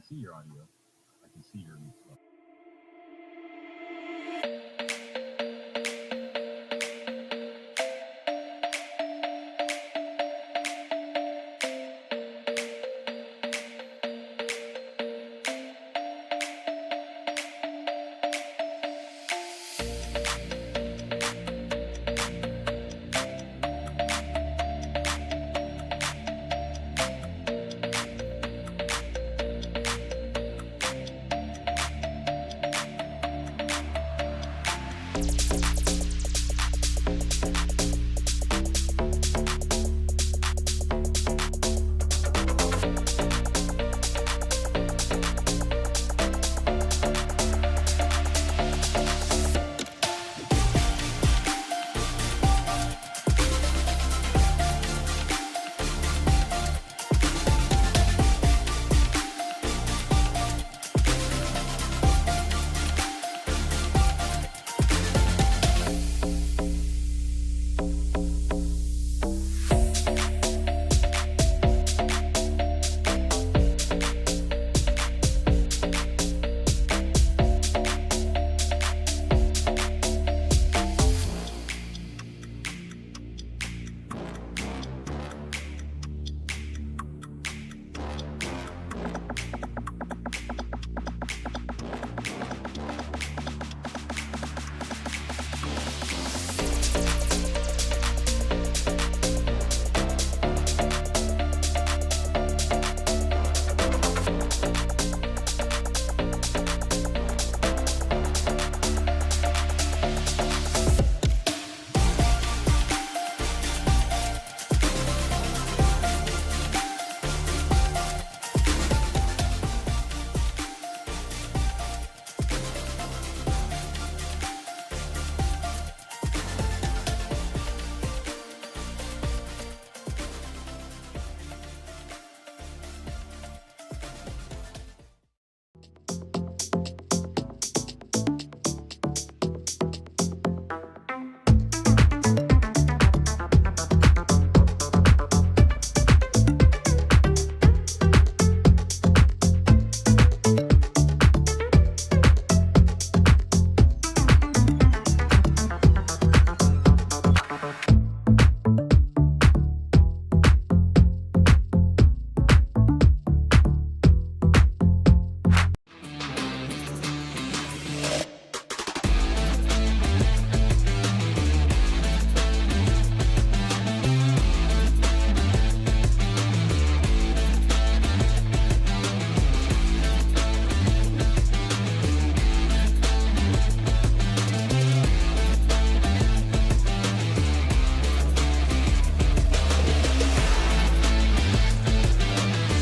see your audio. I can see your stuff.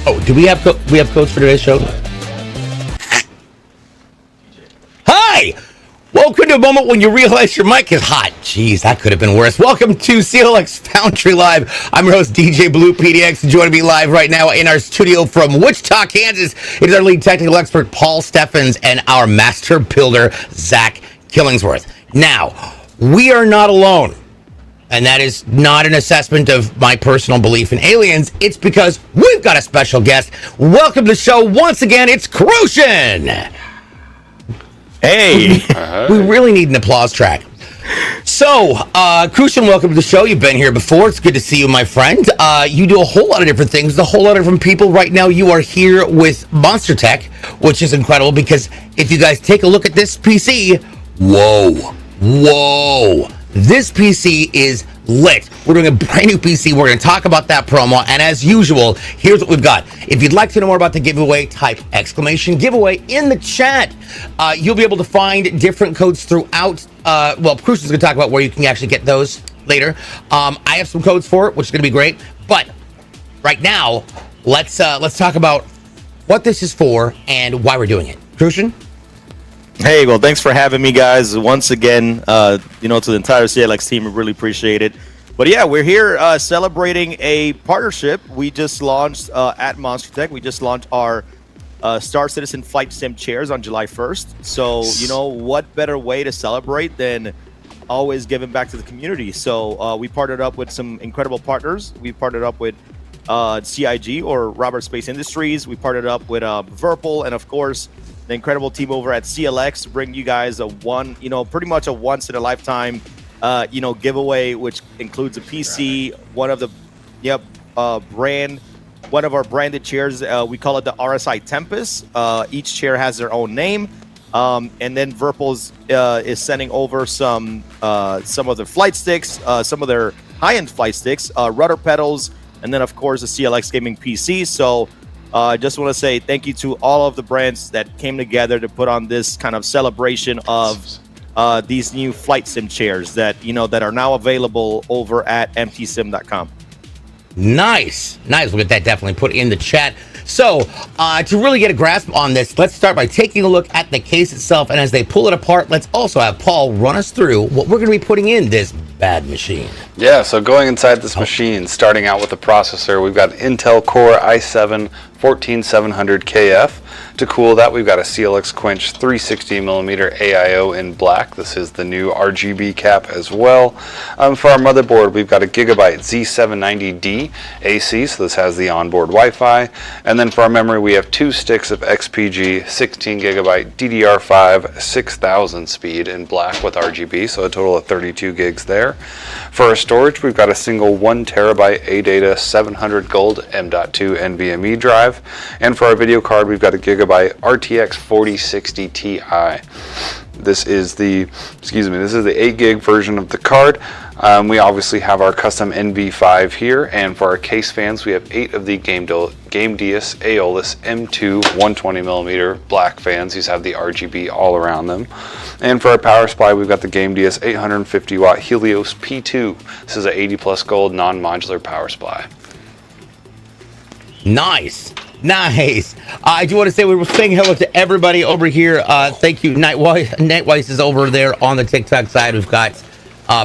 Oh, do we have codes for today's show? Hi! Welcome to a moment when you realize your mic is hot. Jeez, that could have been worse. Welcome to CLX Foundry Live. I'm your host, DJ Blue PDX, joining me live right now in our studio from Wichita, Kansas. It is our lead technical expert, Paul Steffens, and our master builder, Zach Killingsworth. Now, we are not alone. And that is not an assessment of my personal belief in aliens. It's because we've got a special guest. Welcome to the show once again. It's Crucian. Hey. We really need an applause track. So, Crucian, welcome to the show. You've been here before. It's good to see you, my friend. You do a whole lot of different things, a whole lot of different people. Right now, you are here with Monster Tech, which is incredible because if you guys take a look at this PC, whoa. This PC is lit. We're doing a brand new PC. We're going to talk about that promo. And as usual, here's what we've got. If you'd like to know more about the giveaway, type !giveaway in the chat. You'll be able to find different codes throughout. Well, Crucian's going to talk about where you can actually get those later. I have some codes for it, which is going to be great. But right now, let's talk about what this is for and why we're doing it. Crucian? Hey, well, thanks for having me, guys. Once again, to the entire CLX team, we really appreciate it. But yeah, we're here celebrating a partnership we just launched at Monster Tech. We just launched our Star Citizen Flight Sim chairs on July 1st. So, what better way to celebrate than always giving back to the community? So we partnered up with some incredible partners. We partnered up with CIG, or Robert Space Industries. We partnered up with Virpil, and of course the incredible team over at CLX to bring you guys pretty much a once in a lifetime giveaway, which includes a PC, one of our branded chairs. We call it the RSI Tempest. Each chair has their own name. And then Virpil's is sending over some of their flight sticks, some of their high-end flight sticks, rudder pedals, and then of course a CLX gaming PC. So I just want to say thank you to all of the brands that came together to put on this kind of celebration of these new flight sim chairs that are now available over at mtsim.com. Nice. We'll get that definitely put in the chat. So to really get a grasp on this, let's start by taking a look at the case itself. And as they pull it apart, let's also have Paul run us through what we're going to be putting in this bad machine. Yeah, so going inside this machine, starting out with the processor, we've got Intel Core i7 14700KF. To cool that, we've got a CLX Quench 360mm AIO in black. This is the new RGB cap as well. For our motherboard, we've got a Gigabyte Z790D AC, so this has the onboard Wi-Fi. And then for our memory, we have 2 sticks of XPG 16GB DDR5 6000 speed in black with RGB, so a total of 32 gigs there. For our storage, we've got a single 1TB ADATA 700 Gold M.2 NVMe drive. And for our video card, we've got a Gigabyte RTX 4060 Ti. This is the 8 gig version of the card. We obviously have our custom NV5 here, and for our case fans, we have 8 of the Gamedeus Aeolus M2 120mm black fans. These have the RGB all around them. And for our power supply, we've got the Gamedeus 850 watt Helios P2. This is an 80 plus gold non-modular power supply. Nice. I do want to say we were saying hello to everybody over here. Thank you. Nightwise is over there on the TikTok side. We've got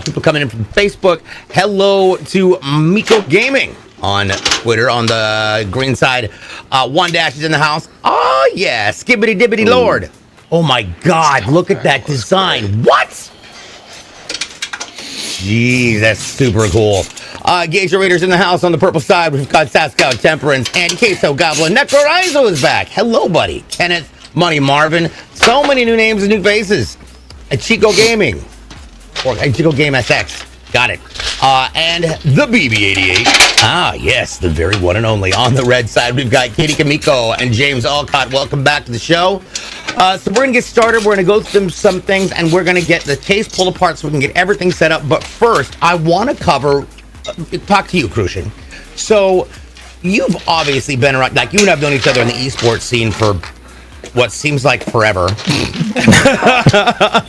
people coming in from Facebook. Hello to Miko Gaming on Twitter on the green side. One Dash is in the house. Oh yeah, skibbity dibbity lord. Oh my God, look at that design. What? Jeez, that's super cool. Gauge Raiders in the house on the purple side. We've got Saskow Temperance and Queso Goblin. Necrorizo is back. Hello, buddy. Kenneth, Money Marvin. So many new names and new faces. Chico Gaming. Or Chico Game SX. Got it. And the BB88. Ah, yes, the very one and only. On the red side, we've got Katie Kamiko and James Alcott. Welcome back to the show. So we're going to get started. We're going to go through some things, and we're going to get the case pulled apart so we can get everything set up. But first, I want to talk to you, Crucian. So you've obviously been around, like you and I have known each other in the esports scene for what seems like forever.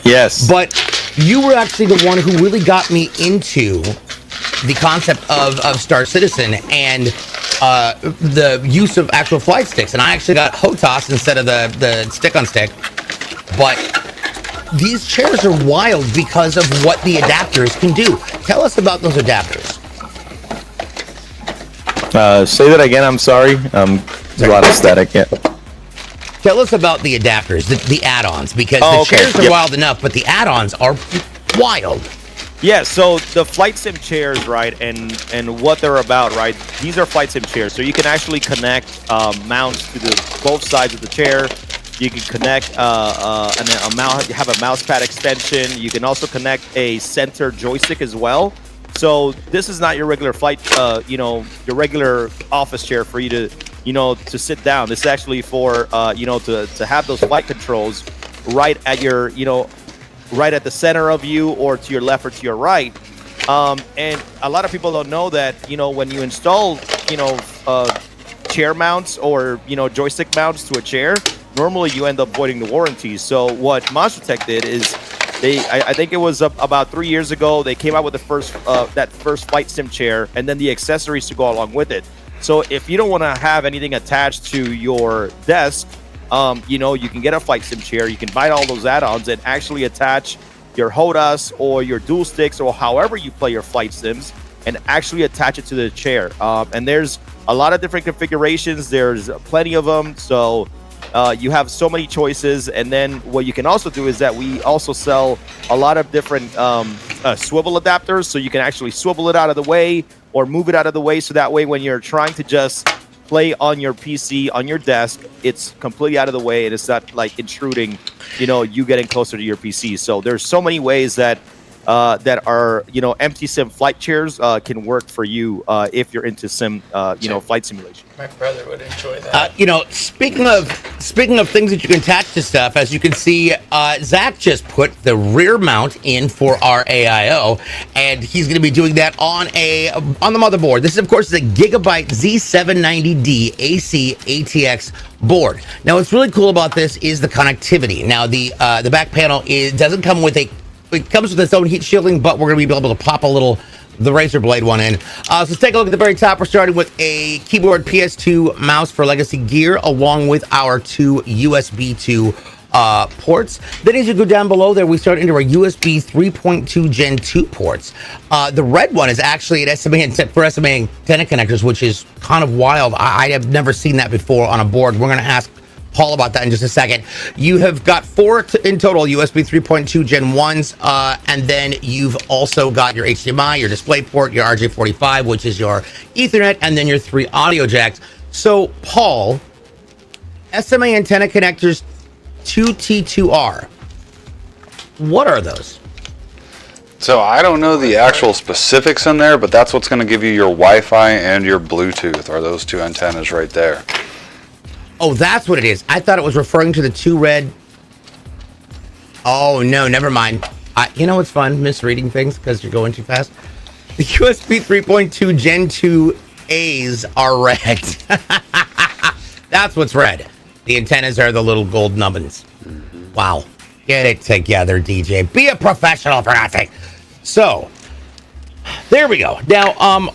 Yes. But you were actually the one who really got me into the concept of Star Citizen and the use of actual flight sticks. And I actually got HOTAS instead of the stick-on-stick. But these chairs are wild because of what the adapters can do. Tell us about those adapters. Say that again, I'm sorry. There's a lot of static. Yeah. Tell us about the adapters, the add-ons, because the chairs are wild enough, but the add-ons are wild. Yeah, so the flight sim chairs, right, and what they're about, right? These are flight sim chairs, so you can actually connect mounts to both sides of the chair. You can connect a mount, have a mouse pad extension. You can also connect a center joystick as well. So this is not your regular flight, your regular office chair for you to, to sit down. This is actually for, to have those flight controls right at your, right at the center of you, or to your left or to your right. And a lot of people don't know that, when you install, chair mounts or, joystick mounts to a chair, normally you end up voiding the warranty. So what MonsterTech did is I think it was about 3 years ago, they came out with the first flight sim chair, and then the accessories to go along with it. So if you don't want to have anything attached to your desk, you can get a flight sim chair. You can buy all those add-ons and actually attach your HOTAS or your dual sticks or however you play your flight sims, and actually attach it to the chair. And there's a lot of different configurations. There's plenty of them. So You have so many choices, and then what you can also do is that we also sell a lot of different swivel adapters, so you can actually swivel it out of the way or move it out of the way, so that way when you're trying to just play on your PC, on your desk, it's completely out of the way and it's not like intruding, you getting closer to your PC. So there's so many ways that that are, MTSIM flight chairs can work for you if you're into sim, flight simulation. My brother would enjoy that. Speaking of things that you can attach to stuff, as you can see, Zach just put the rear mount in for our AIO, and he's going to be doing that on the motherboard. This is, of course, the Gigabyte Z790D AC ATX board. Now, what's really cool about this is the connectivity. Now, the back panel doesn't come with it comes with its own heat shielding, but we're going to be able to pop the razor blade one in. So let's take a look at the very top. We're starting with a keyboard PS2 mouse for legacy gear, along with our two USB 2 ports. Then as you go down below there, we start into our USB 3.2 Gen 2 ports. The red one is actually an SMA antenna connectors, which is kind of wild. I have never seen that before on a board. We're going to ask Paul about that in just a second. You have got 4 in total USB 3.2 Gen 1s, and then you've also got your HDMI, your DisplayPort, your RJ45, which is your Ethernet, and then your 3 audio jacks. So, Paul, SMA antenna connectors 2T2R, what are those? So I don't know the actual specifics in there, but that's what's going to give you your Wi-Fi and your Bluetooth, are those 2 antennas right there. Oh, that's what it is. I thought it was referring to the 2 red. Oh, no, never mind. It's fun misreading things because you're going too fast. The USB 3.2 Gen 2 A's are red. That's what's red. The antennas are the little gold nubbins. Wow. Get it together, DJ. Be a professional, for God's sake. So, there we go. Now,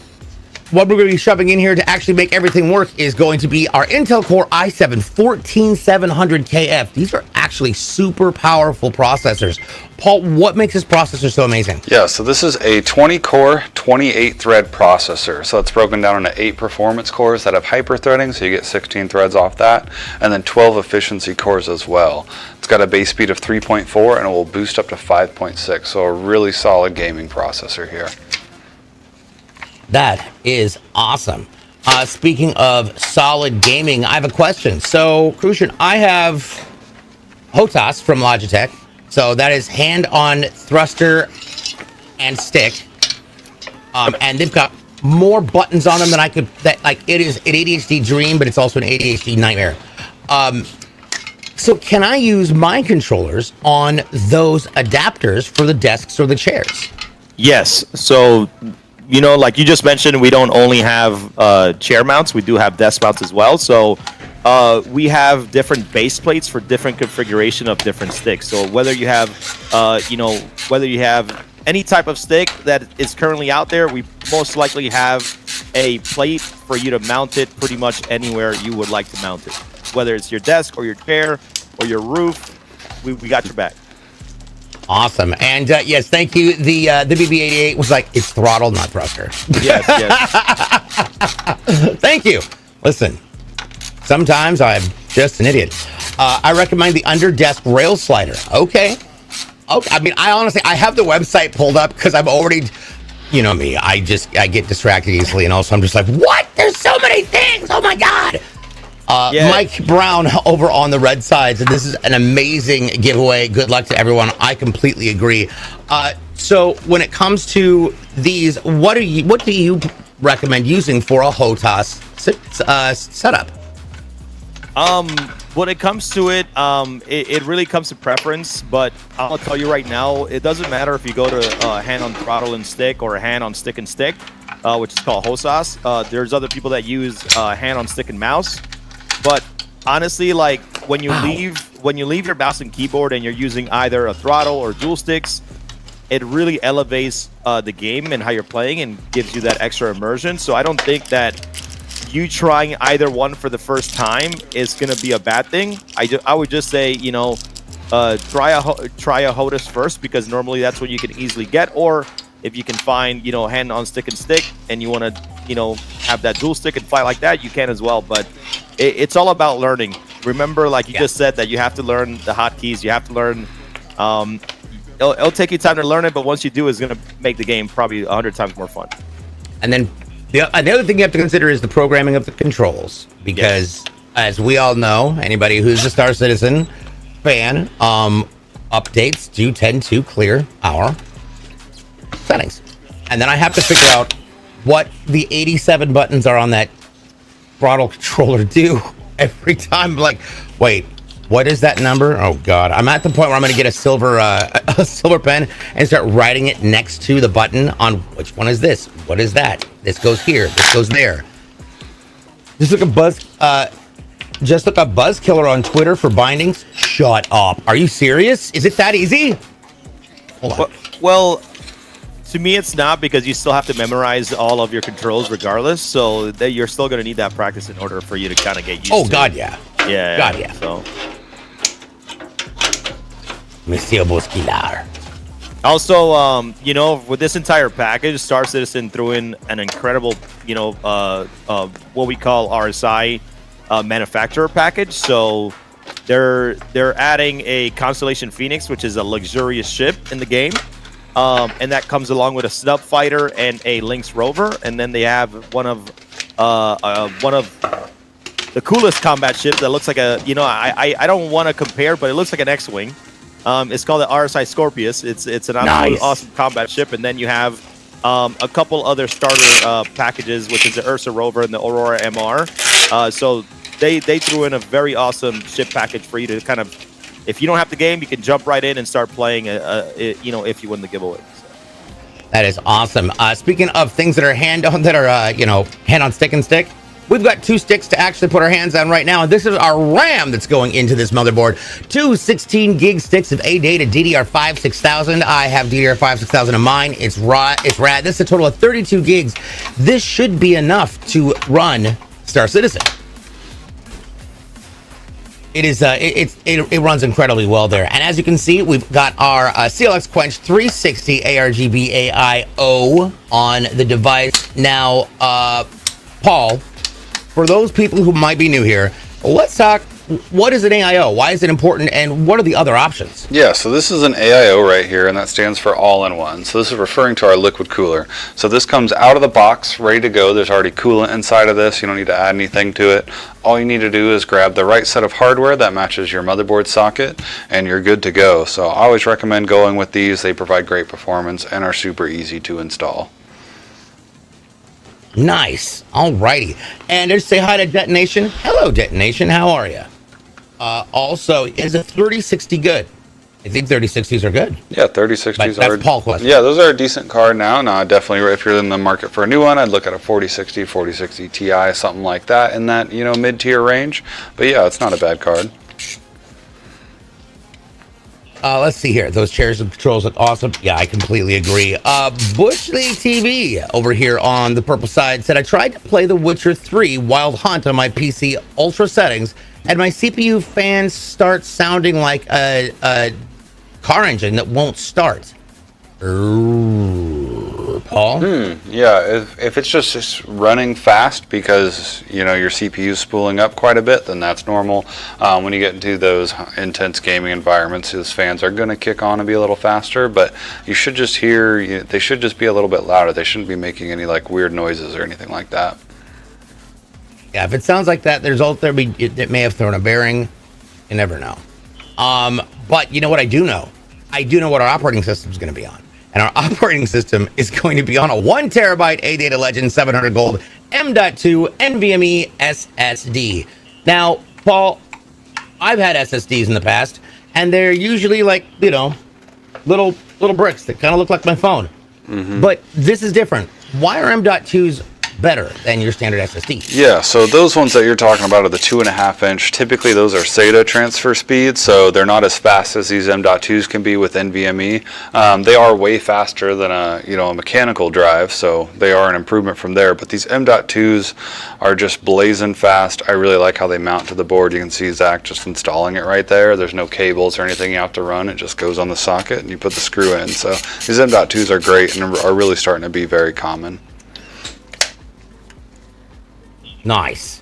what we're going to be shoving in here to actually make everything work is going to be our Intel Core i7 14700KF. These are actually super powerful processors. Paul, what makes this processor so amazing? Yeah, so this is a 20-core, 28-thread processor. So it's broken down into 8 performance cores that have hyper-threading, so you get 16 threads off that, and then 12 efficiency cores as well. It's got a base speed of 3.4, and it will boost up to 5.6, so a really solid gaming processor here. That is awesome. Speaking of solid gaming, I have a question. So, Crucian, I have HOTAS from Logitech. So that is hand-on thruster and stick. And they've got more buttons on them than I could. It is an ADHD dream, but it's also an ADHD nightmare. So can I use my controllers on those adapters for the desks or the chairs? Yes. So, like you just mentioned, we don't only have chair mounts, we do have desk mounts as well. So we have different base plates for different configuration of different sticks. So whether you have, whether you have any type of stick that is currently out there, we most likely have a plate for you to mount it pretty much anywhere you would like to mount it. Whether it's your desk or your chair or your roof, we got your back. Awesome. And yes, thank you. The BB-88 was like, it's throttle, not thruster. Yes. Thank you. Listen, sometimes I'm just an idiot. I recommend the under desk rail slider. Okay. I mean, I have the website pulled up because I'm already, me, I get distracted easily. And also I'm just like, what? There's so many things. Oh my God. Mike Brown over on the red sides, and this is an amazing giveaway. Good luck to everyone. I completely agree. So when it comes to these, what do you recommend using for a HOTAS setup? When it comes to it, it really comes to preference, but I'll tell you right now, it doesn't matter if you go to hand on throttle and stick or hand on stick and stick, which is called HOTAS. There's other people that use hand on stick and mouse. But honestly, like when you leave your mouse and keyboard and you're using either a throttle or dual sticks, it really elevates the game and how you're playing and gives you that extra immersion. So I don't think that you trying either one for the first time is going to be a bad thing. I would just say, try a HOTAS first, because normally that's what you can easily get. Or if you can find, hand on stick and stick and you want to, have that dual stick and fly like that, you can as well. But it's all about learning. remember, like you just said, that you have to learn the hotkeys. You have to learn. It'll take you time to learn it, but once you do, it's going to make the game probably 100 times more fun. And then the other thing you have to consider is the programming of the controls, because as we all know, anybody who's a Star Citizen fan, updates do tend to clear our settings. And then I have to figure out what the 87 buttons are on that throttle controller do every time. Like, wait, what is that number? Oh God, I'm at the point where I'm going to get a silver pen and start writing it next to the button on which one is this, what is that, this goes here, this goes there. Just look up Buzz Killer on Twitter for bindings. Shut up, are you serious? Is it that easy? Hold on. Well, to me, it's not, because you still have to memorize all of your controls regardless. So that you're still going to need that practice in order for you to kind of get used to God, it. yeah. Yeah. God, yeah. So, Monsieur Bosquilar. also, with this entire package, Star Citizen threw in an incredible, what we call RSI manufacturer package. So they're adding a Constellation Phoenix, which is a luxurious ship in the game. And that comes along with a snub fighter and a Lynx rover, and then they have one of the coolest combat ships that looks like I don't want to compare, but it looks like an X-wing. It's called the RSI Scorpius. It's an absolutely awesome combat ship, and then you have a couple other starter packages, which is the Ursa rover and the Aurora MR. So they threw in a very awesome ship package for you to kind of. If you don't have the game, you can jump right in and start playing, if you win the giveaway. So. That is awesome. Speaking of things that are hand on stick and stick, we've got 2 sticks to actually put our hands on right now. And this is our RAM that's going into this motherboard. 2 16 gig sticks of A-Data DDR5 6000. I have DDR5 6000 in mine. It's rad. This is a total of 32 gigs. This should be enough to run Star Citizen. It is. It runs incredibly well there, and as you can see, we've got our CLX Quench 360 ARGB AIO on the device now. Paul, for those people who might be new here, let's talk. What is an AIO? Why is it important, and what are the other options? Yeah, so this is an AIO right here, and that stands for all-in-one. So this is referring to our liquid cooler. So this comes out of the box, ready to go. There's already coolant inside of this. You don't need to add anything to it. All you need to do is grab the right set of hardware that matches your motherboard socket, and you're good to go. So I always recommend going with these. They provide great performance and are super easy to install. Nice. Alrighty. And just say hi to Detonation. Hello, Detonation. How are you? Also, is a 3060 good? I think 3060s are good. Yeah, 3060s are. That's Paul question. Yeah, those are a decent card now. No, definitely, if you're in the market for a new one, I'd look at a 4060, 4060 Ti, something like that in that mid-tier range. But yeah, it's not a bad card. Let's see here. Those chairs and controls look awesome. Yeah, I completely agree. Bush League TV over here on the purple side said, I tried to play The Witcher 3 Wild Hunt on my PC Ultra settings, and my CPU fans start sounding like a car engine that won't start. Paul? Yeah, if it's just running fast because your CPU is spooling up quite a bit, then that's normal. When you get into those intense gaming environments, those fans are going to kick on and be a little faster, but you should just hear, they should just be a little bit louder. They shouldn't be making any like weird noises or anything like that. Yeah, if it sounds like that, it may have thrown a bearing. You never know. But you know what I do know? I do know what our operating system is going to be on. And our operating system is going to be on a 1 terabyte A-Data Legend 700 Gold M.2 NVMe SSD. Now, Paul, I've had SSDs in the past, and they're usually like, little bricks that kind of look like my phone. Mm-hmm. But this is different. Why are M.2s better than your standard SSD? Yeah, so those ones that you're talking about are the 2.5 inch. Typically those are SATA transfer speeds, so they're not as fast as these M.2s can be with NVMe. They are way faster than a mechanical drive, so they are an improvement from there. But these M.2s are just blazing fast. I really like how they mount to the board. You can see Zach just installing it right there. There's no cables or anything you have to run. It just goes on the socket and you put the screw in. So these M.2s are great and are really starting to be very common. Nice.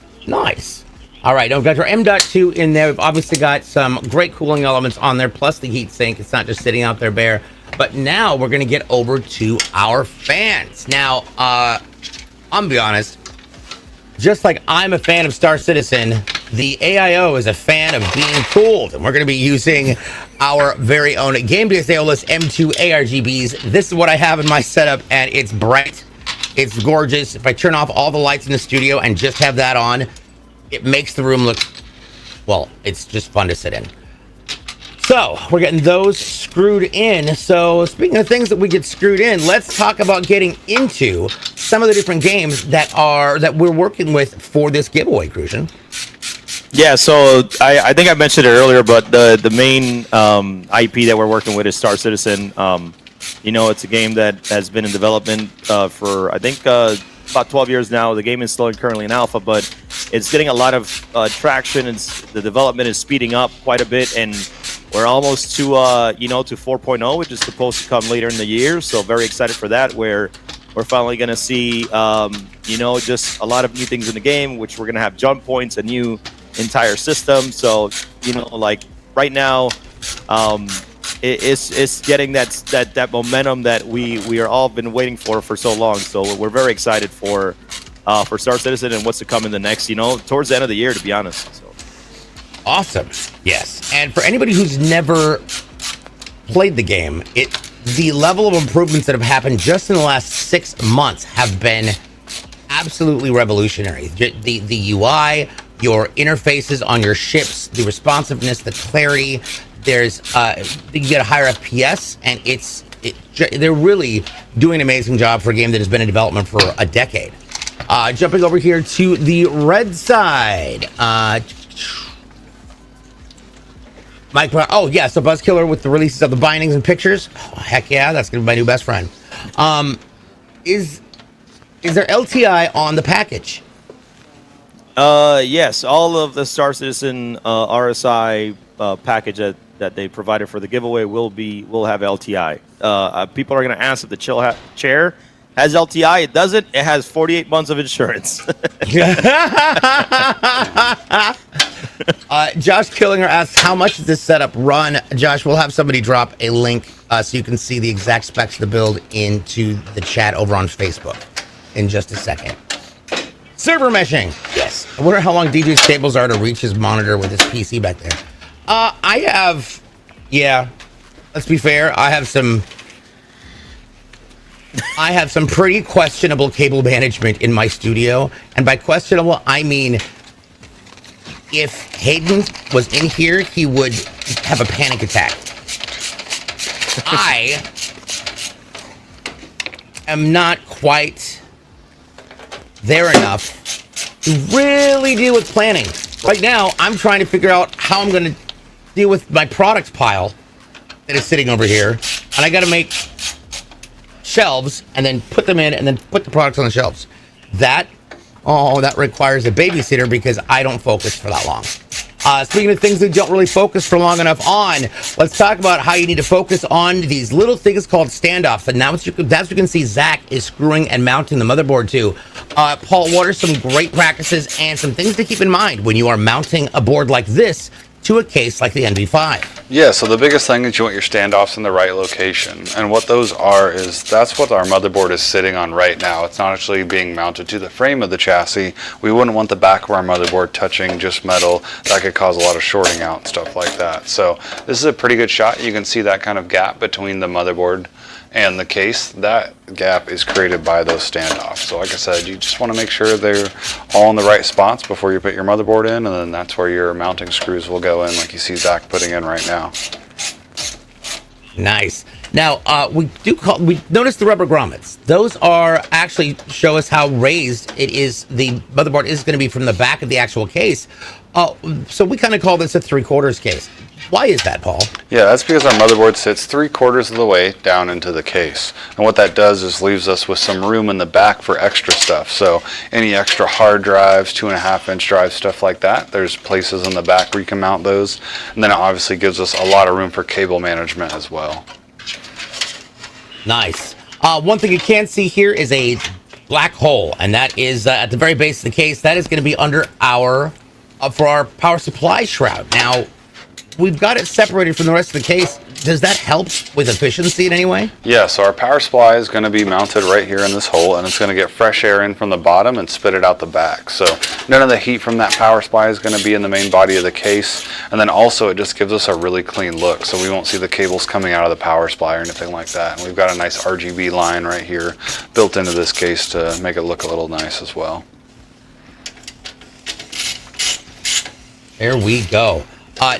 All right, now we've got our M.2 in there. We've obviously got some great cooling elements on there, plus the heat sink. It's not just sitting out there bare. But now we're going to get over to our fans. Now, I'm going to be honest. Just like I'm a fan of Star Citizen, the AIO is a fan of being cooled. And we're going to be using our very own Game Day Aeolus M2 ARGBs. This is what I have in my setup, and it's bright. It's gorgeous. If I turn off all the lights in the studio and just have that on, it makes the room look, well, it's just fun to sit in. So we're getting those screwed in. So speaking of things that we get screwed in, let's talk about getting into some of the different games that we're working with for this giveaway, Crucian. Yeah, so I think I mentioned it earlier, but the main IP that we're working with is Star Citizen. It's a game that has been in development for, I think, about 12 years now. The game is still currently in alpha, but it's getting a lot of traction, and the development is speeding up quite a bit, and we're almost to 4.0, which is supposed to come later in the year. So very excited for that, where we're finally going to see just a lot of new things in the game, which we're going to have jump points, a new entire system. So like right now, it's getting that momentum that we are all been waiting for so long. So we're very excited for Star Citizen and what's to come in the next, towards the end of the year, to be honest. So. Awesome. Yes. And for anybody who's never played the game, the level of improvements that have happened just in the last 6 months have been absolutely revolutionary. The UI, your interfaces on your ships, the responsiveness, the clarity. There's you get a higher FPS, and they're really doing an amazing job for a game that has been in development for a decade. Jumping over here to the red side. Mike, oh yeah, so Buzzkiller with the releases of the bindings and pictures. Oh, heck yeah, that's gonna be my new best friend. Is there LTI on the package? Yes, all of the Star Citizen RSI package that they provided for the giveaway will have LTI. People are gonna ask if the chair has LTI. It doesn't. It has 48 months of insurance. Josh Killinger asks, how much does this setup run? Josh, we'll have somebody drop a link so you can see the exact specs of the build into the chat over on Facebook in just a second. Server meshing. Yes. I wonder how long DJ's cables are to reach his monitor with his PC back there. Let's be fair. I have some pretty questionable cable management in my studio. And by questionable, I mean, if Hayden was in here, he would have a panic attack. I am not quite there enough to really deal with planning. Right now, I'm trying to figure out how I'm going to deal with my products pile that is sitting over here. And I got to make shelves and then put them in and then put the products on the shelves. That requires a babysitter because I don't focus for that long. Speaking of things that don't really focus for long enough on, let's talk about how you need to focus on these little things called standoffs. And now that's what you can see Zach is screwing and mounting the motherboard to. Paul, what are some great practices and some things to keep in mind when you are mounting a board like this to a case like the NV5? Yeah, so the biggest thing is you want your standoffs in the right location. And what those are is that's what our motherboard is sitting on right now. It's not actually being mounted to the frame of the chassis. We wouldn't want the back of our motherboard touching just metal. That could cause a lot of shorting out and stuff like that. So this is a pretty good shot. You can see that kind of gap between the motherboard and the case. That gap is created by those standoffs. So like I said, you just want to make sure they're all in the right spots before you put your motherboard in, and then that's where your mounting screws will go in, like you see Zach putting in right now. Nice. Now, we notice the rubber grommets. Those are actually show us how raised it is. The motherboard is going to be from the back of the actual case. So we kind of call this a 3/4 case. Why is that, Paul? Yeah, that's because our motherboard sits 3/4 of the way down into the case. And what that does is leaves us with some room in the back for extra stuff. So any extra hard drives, 2.5-inch drives, stuff like that, there's places in the back where you can mount those. And then it obviously gives us a lot of room for cable management as well. Nice. One thing you can see here is a black hole, and that is at the very base of the case. That is going to be under our for our power supply shroud. Now, we've got it separated from the rest of the case. Does that help with efficiency in any way? Yeah, so our power supply is going to be mounted right here in this hole, and it's going to get fresh air in from the bottom and spit it out the back. So none of the heat from that power supply is going to be in the main body of the case. And then also it just gives us a really clean look, so we won't see the cables coming out of the power supply or anything like that. And we've got a nice RGB line right here built into this case to make it look a little nice as well. There we go.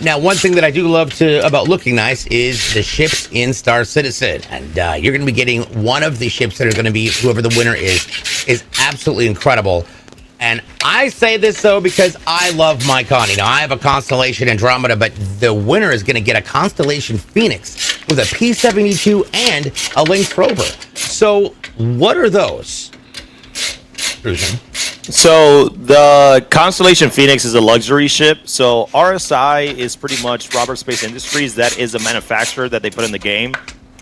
Now, one thing that I do love about looking nice is the ships in Star Citizen. And you're going to be getting one of the ships that are going to be, whoever the winner is absolutely incredible. And I say this, though, because I love my con. You know, I have a Constellation Andromeda, but the winner is going to get a Constellation Phoenix with a P-72 and a Lynx rover. So what are those? Crucian. So the Constellation Phoenix is a luxury ship. So RSI is pretty much Robert Space Industries. That is a manufacturer that they put in the game.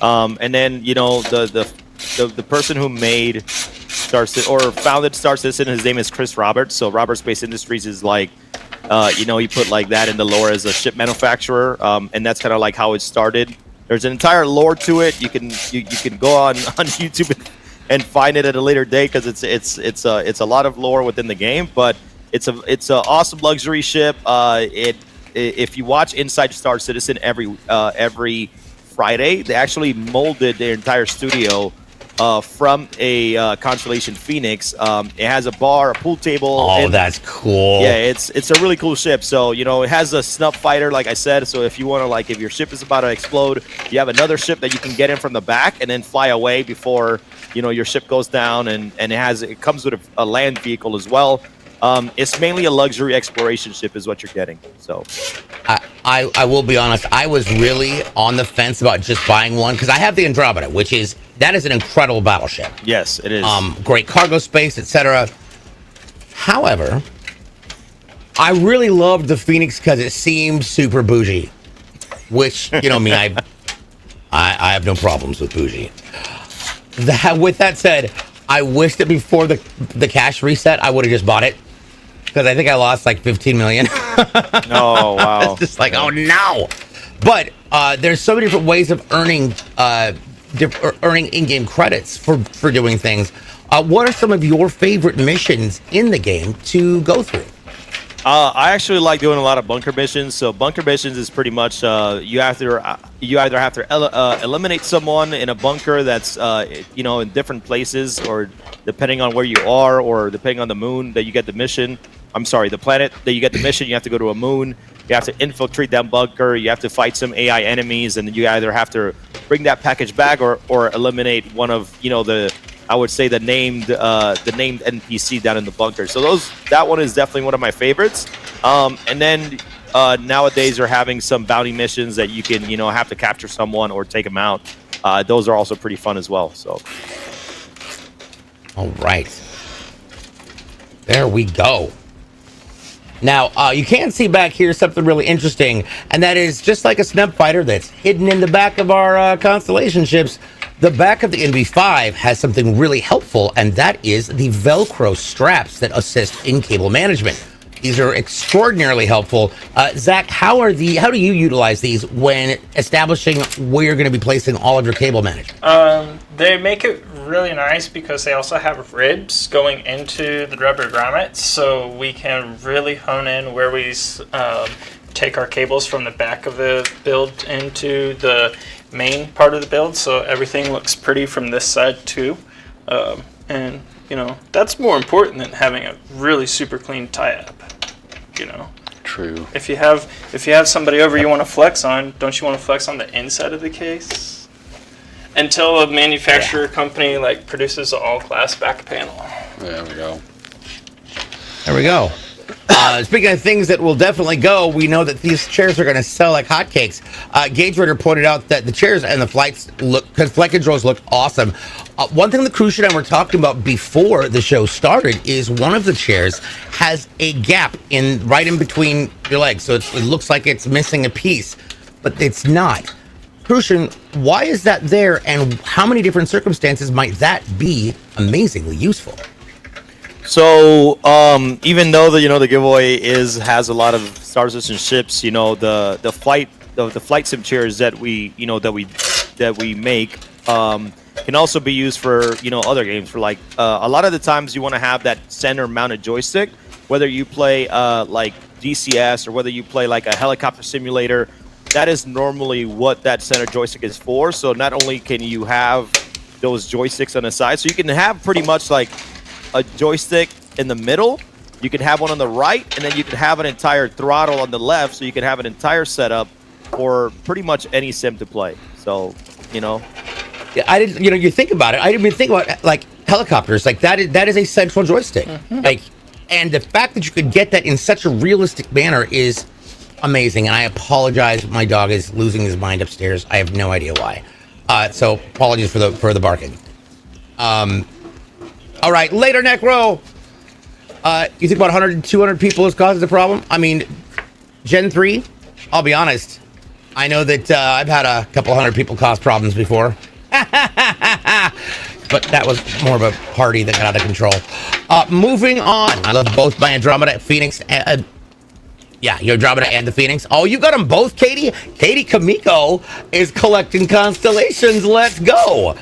And then, you know, the person who made founded Star Citizen, his name is Chris Roberts. So Robert Space Industries is like, you know, he put like that in the lore as a ship manufacturer. And that's kind of like how it started. There's an entire lore to it. You can go on YouTube and find it at a later date, because it's a lot of lore within the game, but it's an awesome luxury ship. If you watch Inside Star Citizen every Friday, they actually molded their entire studio from a Constellation Phoenix. It has a bar, a pool table. Oh, that's cool. Yeah, it's a really cool ship. So, you know, it has a snub fighter, like I said. So if you want to, like, if your ship is about to explode, you have another ship that you can get in from the back and then fly away before, you know, your ship goes down. And it comes with a land vehicle as well. It's mainly a luxury exploration ship is what you're getting. So I will be honest, I was really on the fence about just buying one, because I have the Andromeda, that is an incredible battleship. yes, it is. Great cargo space, etc. However, I really loved the Phoenix because it seemed super bougie, which, you know me, I have no problems with bougie. With that said, I wish that before the cash reset, I would have just bought it, because I think I lost like 15 million. Oh, wow. It's just like, oh no. But there's so many different ways of earning in-game credits for doing things. What are some of your favorite missions in the game to go through? I actually like doing a lot of bunker missions. So bunker missions is pretty much you either have to eliminate someone in a bunker that's you know, in different places, or depending on where you are, or depending on the moon that you get the mission. I'm sorry, the planet that you get the mission, you have to go to a moon. You have to infiltrate that bunker. You have to fight some AI enemies, and then you either have to bring that package back or eliminate one of, you know, the named NPC down in the bunker. So that one is definitely one of my favorites. And then nowadays they're having some bounty missions that you can, you know, have to capture someone or take them out. Those are also pretty fun as well. So, all right, there we go. Now, you can see back here something really interesting, and that is just like a snub fighter that's hidden in the back of our Constellation ships. The back of the NV5 has something really helpful, and that is the Velcro straps that assist in cable management. These are extraordinarily helpful. Zach, how do you utilize these when establishing where you're going to be placing all of your cable management? They make it really nice because they also have ribs going into the rubber grommets, so we can really hone in where we take our cables from the back of the build into the main part of the build, so everything looks pretty from this side too. And you know, that's more important than having a really super clean tie-up. You know. True. If you have somebody over you want to flex on, don't you want to flex on the inside of the case? Until a manufacturer company like produces an all-glass back panel. There we go. There we go. Speaking of things that will definitely go, we know that these chairs are going to sell like hotcakes. Gage Ritter pointed out that the chairs and the flight controls look awesome. One thing the Crucian and I were talking about before the show started is one of the chairs has a gap right in between your legs, so it looks like it's missing a piece, but it's not. Crucian, why is that there, and how many different circumstances might that be amazingly useful? So even though the giveaway has a lot of Star Citizen ships, the flight sim chairs that we make can also be used for other games. For like a lot of the times you want to have that center mounted joystick, whether you play like DCS or whether you play like a helicopter simulator. That is normally what that center joystick is for. So not only can you have those joysticks on the side, so you can have pretty much like a joystick in the middle, you can have one on the right, and then you can have an entire throttle on the left, so you can have an entire setup for pretty much any sim to play. So, Yeah, I didn't. You think about it. I didn't even think about like helicopters. Like that is a central joystick. Like, and the fact that you could get that in such a realistic manner is amazing. And I apologize. My dog is losing his mind upstairs. I have no idea why. So apologies for the barking. All right, later, Necro. You think about 100 200 people is causing the problem? I mean, Gen 3, I'll be honest. I know that I've had a couple hundred people cause problems before. But that was more of a party that got out of control. Moving on. I love both my Andromeda, Phoenix, your Andromeda and the Phoenix. Oh, you got them both, Katie? Katie Kamiko is collecting constellations. Let's go.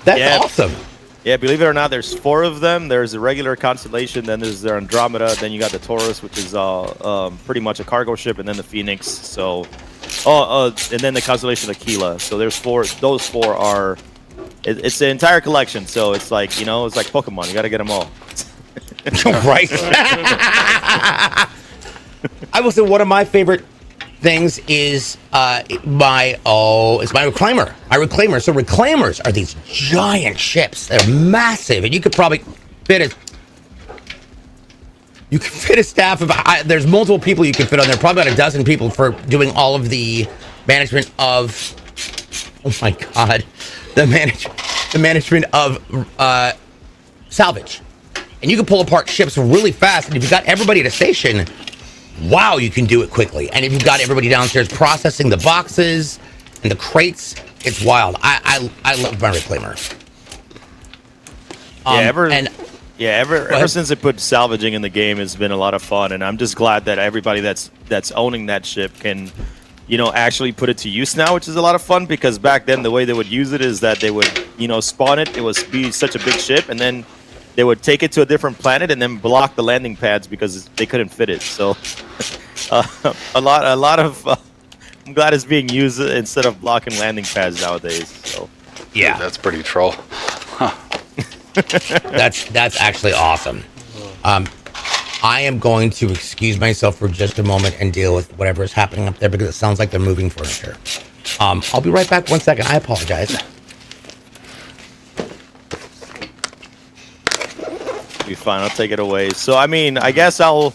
That's awesome. Yeah, believe it or not, there's 4 of them. There's a regular constellation, then there's the Andromeda, then you got the Taurus, which is pretty much a cargo ship, and then the Phoenix. So, and then the constellation Aquila. So there's 4. Those 4 are. It's the entire collection. So it's like it's like Pokemon. You got to get them all. Right. I will say one of my favorite things is my reclaimer. My reclaimer. So reclaimers are these giant ships. They're massive, and you could probably fit a staff of. There's multiple people you can fit on there. Probably about a dozen people for doing all of the management of. Oh my God, the management of salvage, and you can pull apart ships really fast. And if you got everybody at a station. Wow, you can do it quickly. And if you've got everybody downstairs processing the boxes and the crates, it's wild. I love my reclaimer. Ever since they put salvaging in the game, it's been a lot of fun, and I'm just glad that everybody that's owning that ship can, actually put it to use now, which is a lot of fun. Because back then, the way they would use it is that they would, spawn it. It would be such a big ship, and then they would take it to a different planet and then block the landing pads because they couldn't fit it. So, a lot of. I'm glad it's being used instead of blocking landing pads nowadays. So, yeah, dude, that's pretty troll. Huh. That's actually awesome. I am going to excuse myself for just a moment and deal with whatever is happening up there because it sounds like they're moving furniture. I'll be right back. 1 second. I apologize. Be fine. I'll take it away. So I mean, I guess I'll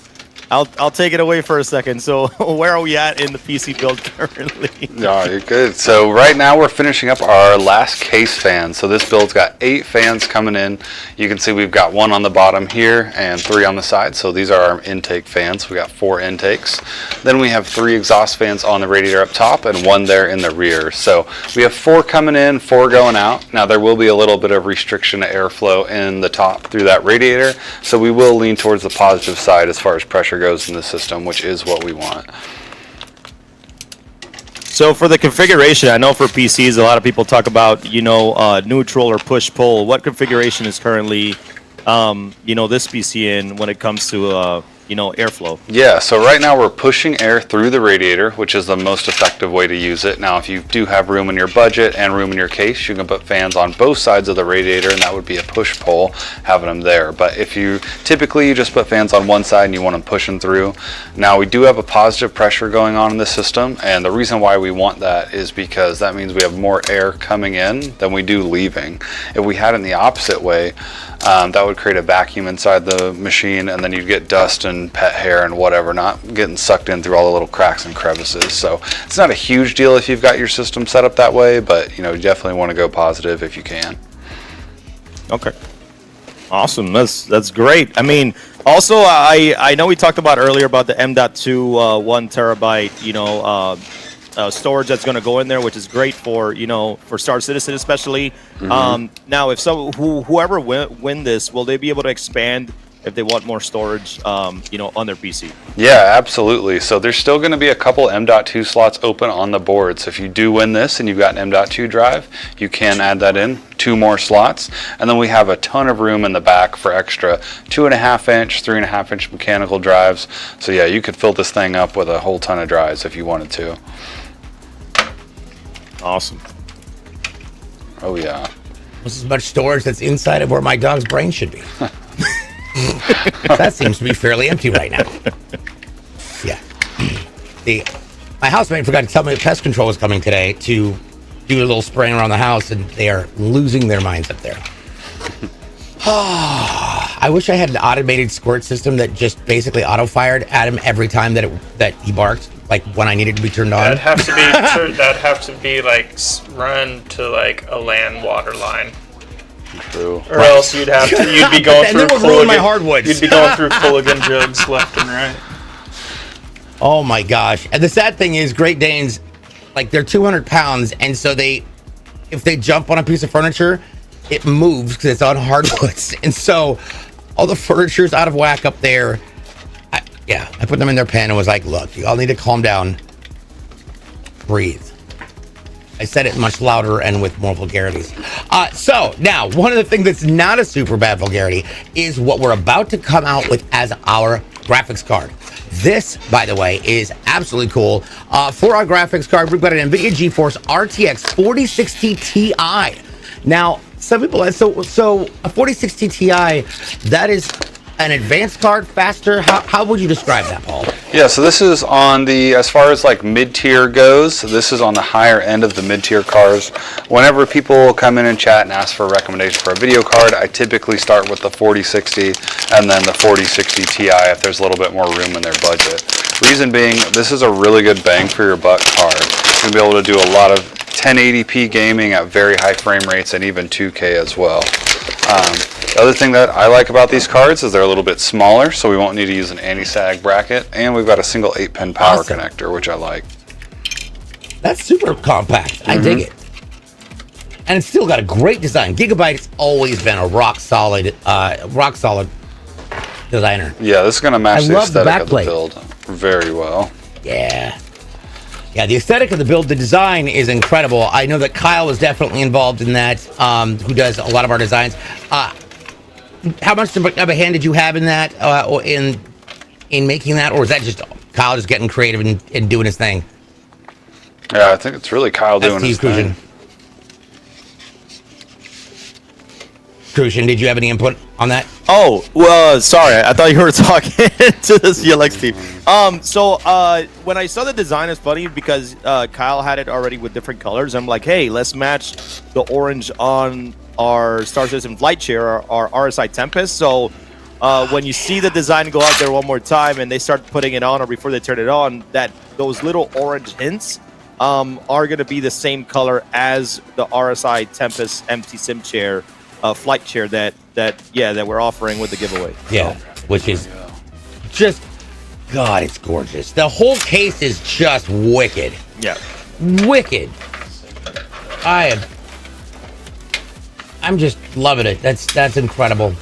take it away for a second. So where are we at in the PC build currently? No, you're good. So right now we're finishing up our last case fan. So this build's got 8 fans coming in. You can see we've got 1 on the bottom here and 3 on the side. So these are our intake fans. We got 4 intakes. Then we have 3 exhaust fans on the radiator up top and 1 there in the rear. So we have 4 coming in, 4 going out. Now there will be a little bit of restriction to airflow in the top through that radiator. So we will lean towards the positive side as far as pressure goes in the system, which is what we want. So for the configuration, I know for PCs, a lot of people talk about, neutral or push-pull. What configuration is currently, this PC in when it comes to, airflow? Yeah, so right now we're pushing air through the radiator, which is the most effective way to use it. Now, if you do have room in your budget and room in your case, you can put fans on both sides of the radiator, and that would be a push-pull, having them there. But if you typically just put fans on one side and you want them pushing through. Now, we do have a positive pressure going on in the system, and the reason why we want that is because that means we have more air coming in than we do leaving. If we had it in the opposite way, that would create a vacuum inside the machine, and then you'd get dust and pet hair and whatever not getting sucked in through all the little cracks and crevices. So it's not a huge deal if you've got your system set up that way, but you definitely want to go positive if you can. Okay, awesome. That's great. I mean, also I know we talked about earlier about the M.2 1 terabyte storage that's going to go in there, which is great for for Star Citizen especially. Now, if whoever win this, will they be able to expand if they want more storage, on their PC? Yeah, absolutely. So there's still going to be a couple M.2 slots open on the board. So if you do win this and you've got an M.2 drive, you can add that in, 2 more slots. And then we have a ton of room in the back for extra 2.5-inch, 3.5-inch mechanical drives. So yeah, you could fill this thing up with a whole ton of drives if you wanted to. Awesome. Oh yeah. This is much storage that's inside of where my dog's brain should be. That seems to be fairly empty right now. Yeah. My housemate forgot to tell me that pest control was coming today to do a little spraying around the house, and they are losing their minds up there. I wish I had an automated squirt system that just basically auto-fired at him every time that he barked, like when I needed to be turned on. That'd have to be like run to like a land water line. True. Or else you'd be going And through then we'll ruin my Cooligan. hardwoods. You'd be going through Cooligan jugs left and right. Oh my gosh. And the sad thing is Great Danes, like they're 200 pounds. And so if they jump on a piece of furniture, it moves because it's on hardwoods. And so all the furniture's out of whack up there. I put them in their pen and was like, look, you all need to calm down. Breathe. I said it much louder and with more vulgarities. So now, one of the things that's not a super bad vulgarity is what we're about to come out with as our graphics card. This, by the way, is absolutely cool. For our graphics card, we've got an NVIDIA GeForce RTX 4060 Ti. Now, some people, so a 4060 Ti, that is an advanced card, faster. How would you describe that, Paul? Yeah, so this is on the, as far as like mid-tier goes, this is on the higher end of the mid-tier cards. Whenever people come in and chat and ask for a recommendation for a video card, I typically start with the 4060 and then the 4060 Ti if there's a little bit more room in their budget. Reason being, this is a really good bang for your buck card. You're going to be able to do a lot of 1080p gaming at very high frame rates and even 2K as well. The other thing that I like about these cards is they're a little bit smaller, so we won't need to use an anti-sag bracket, and we've got a single 8-pin power connector, which I like. That's super compact. I dig it. And it's still got a great design. Gigabyte's always been a rock solid designer. Yeah, this is going to match the love the aesthetic of the backplate. build very well. Yeah, the aesthetic of the build, the design is incredible. I know that Kyle was definitely involved in that, who does a lot of our designs. How much of a hand did you have in that, in making that, or is that just Kyle just getting creative and doing his thing? Yeah, I think it's really Kyle doing his thing. Crucian, did you have any input on that? Oh, well, sorry. I thought you were talking to the CLX team. So when I saw the design, it's funny because Kyle had it already with different colors. I'm like, hey, let's match the orange on our Star Citizen Flight Chair, our RSI Tempest. So when you see the design go out there one more time and they start putting it on, or before they turn it on, those little orange hints are going to be the same color as the RSI Tempest MTSIM chair. Flight chair that we're offering with the giveaway. Yeah, which is just, God, it's gorgeous. The whole case is just wicked. Yeah, wicked. I'm just loving it. That's incredible.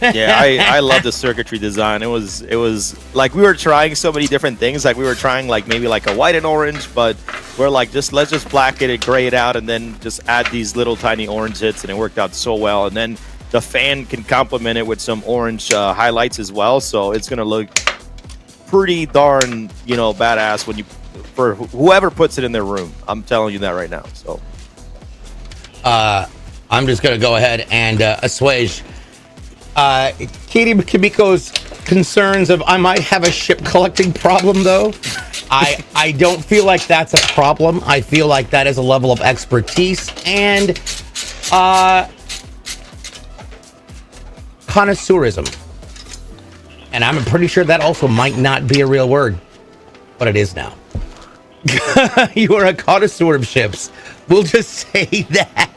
Yeah, I love the circuitry design. It was like we were trying so many different things. Like we were trying like maybe like a white and orange, but we're like let's just black it and gray it out, and then just add these little tiny orange hits, and it worked out so well. And then the fan can complement it with some orange highlights as well, so it's gonna look pretty darn badass when for whoever puts it in their room. I'm telling you that right now. So I'm just gonna go ahead and assuage Katie Kimiko's concerns of I might have a ship collecting problem, though. I don't feel like that's a problem. I feel like that is a level of expertise and connoisseurism. And I'm pretty sure that also might not be a real word, but it is now. You are a connoisseur of ships. We'll just say that.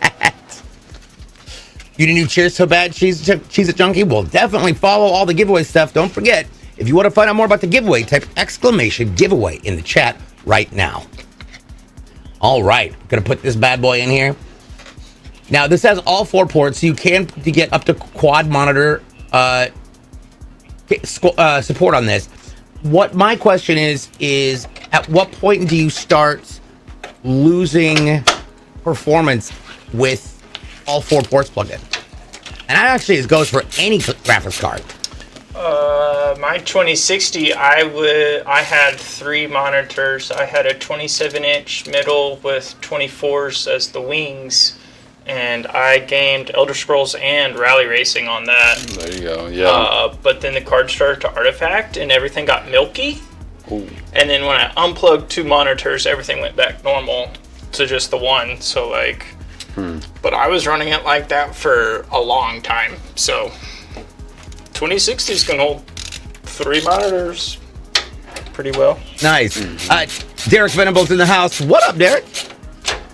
You didn't do Cheers So Bad, Cheese It Junkie? Well, definitely follow all the giveaway stuff. Don't forget, if you want to find out more about the giveaway, type !giveaway in the chat right now. All right, gonna put this bad boy in here. Now this has all 4 ports, so you can get up to quad monitor support on this. What my question is at what point do you start losing performance with all 4 ports plugged in? And that actually goes for any graphics card. My 2060, I had 3 monitors. I had a 27-inch middle with 24s as the wings, and I gamed Elder Scrolls and Rally Racing on that. There you go. Yeah. But then the card started to artifact, and everything got milky. Ooh. And then when I unplugged 2 monitors, everything went back normal to just the one. So like, but I was running it like that for a long time. So 2060s can hold 3 monitors pretty well. Nice. Derek Venables in the house. What up, Derek?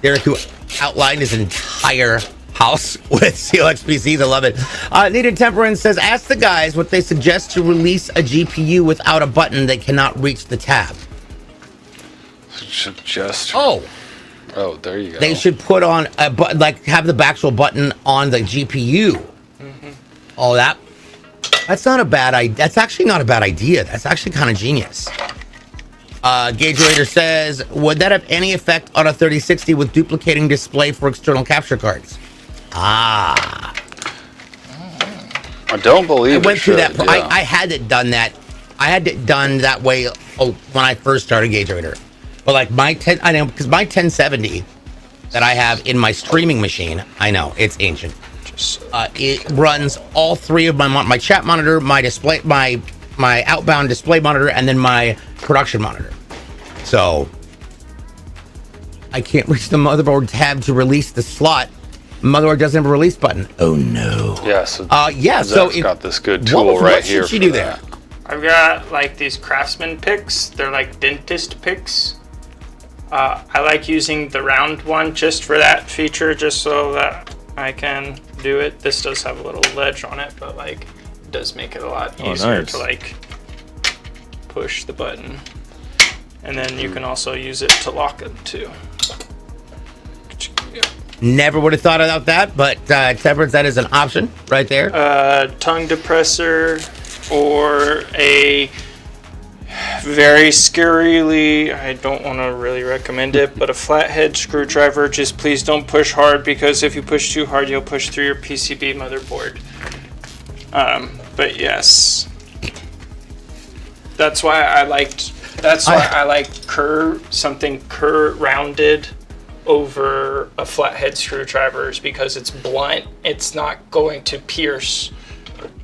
Derek, who outlined his entire house with CLX PCs. I love it. Needed Temperance says, ask the guys what they suggest to release a GPU without a button they cannot reach the tab. Suggest. Oh, there you go. they should put on a button, like have the actual button on the GPU. Oh, that's not a bad idea. That's actually not a bad idea. That's actually kind of genius. Gauge Raider says, would that have any effect on a 3060 with duplicating display for external capture cards? I don't believe went through that. Yeah. I had it done that. I had it done that way when I first started Gauge Raider. But like I know because my 1070 that I have in my streaming machine, I know it's ancient. It runs all 3 of my chat monitor, my display, my outbound display monitor, and then my production monitor. So I can't reach the motherboard tab to release the slot. Motherboard doesn't have a release button. Oh no. Yeah. So so it's got this good tool what here. What should you do there? I've got like these Craftsman picks. They're like dentist picks. I like using the round one just for that feature, just so that I can do it. This does have a little ledge on it, but like it does make it a lot easier to like push the button. And then you can also use it to lock it too. Never would have thought about that, but Temperance, that is an option right there. Tongue depressor, or a very scarily, I don't want to really recommend it, but a flathead screwdriver. Just please don't push hard, because if you push too hard, you'll push through your PCB motherboard. But yes, that's why I like something rounded over a flathead screwdriver, is because it's blunt. It's not going to pierce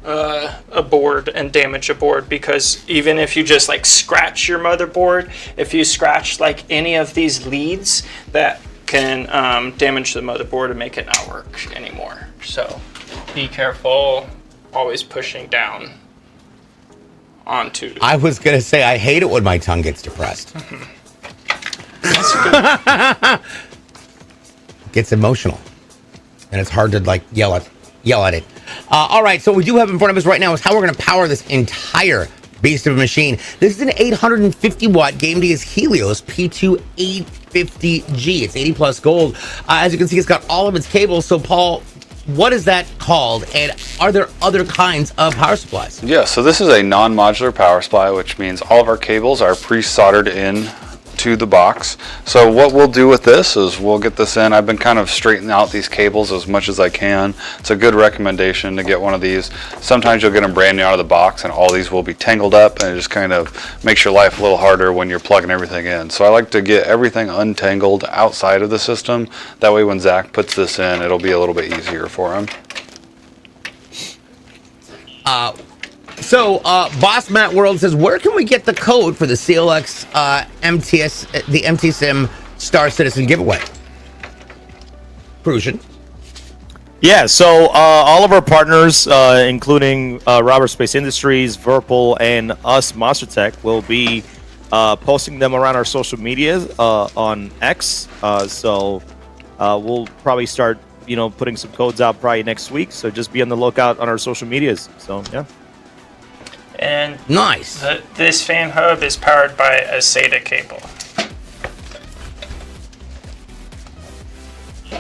a board and damage a board, because even if you just like scratch your motherboard, if you scratch like any of these leads, that can damage the motherboard and make it not work anymore. So be careful, always pushing down onto. I was gonna say I hate it when my tongue gets depressed. Gets emotional, and it's hard to like yell at it. All right, so what we do have in front of us right now is how we're going to power this entire beast of a machine. This is an 850 watt Game Dia's Helios P2 850G. It's 80 plus gold. As you can see, it's got all of its cables. So Paul, what is that called, and are there other kinds of power supplies? Yeah, so this is a non-modular power supply, which means all of our cables are pre-soldered in to the box. So what we'll do with this is we'll get this in. I've been kind of straightening out these cables as much as I can. It's a good recommendation to get one of these. Sometimes you'll get them brand new out of the box and all these will be tangled up, and it just kind of makes your life a little harder when you're plugging everything in. So I like to get everything untangled outside of the system. That way when Zach puts this in, it'll be a little bit easier for him. So Boss Matt World says, where can we get the code for the CLX the MTSIM Star Citizen Giveaway? Prusian. Yeah, so all of our partners, including Robert Space Industries, Virpil, and us, Monster Tech, will be posting them around our social medias on X. So we'll probably start, putting some codes out probably next week. So just be on the lookout on our social medias. So yeah. And nice. This fan hub is powered by a SATA cable.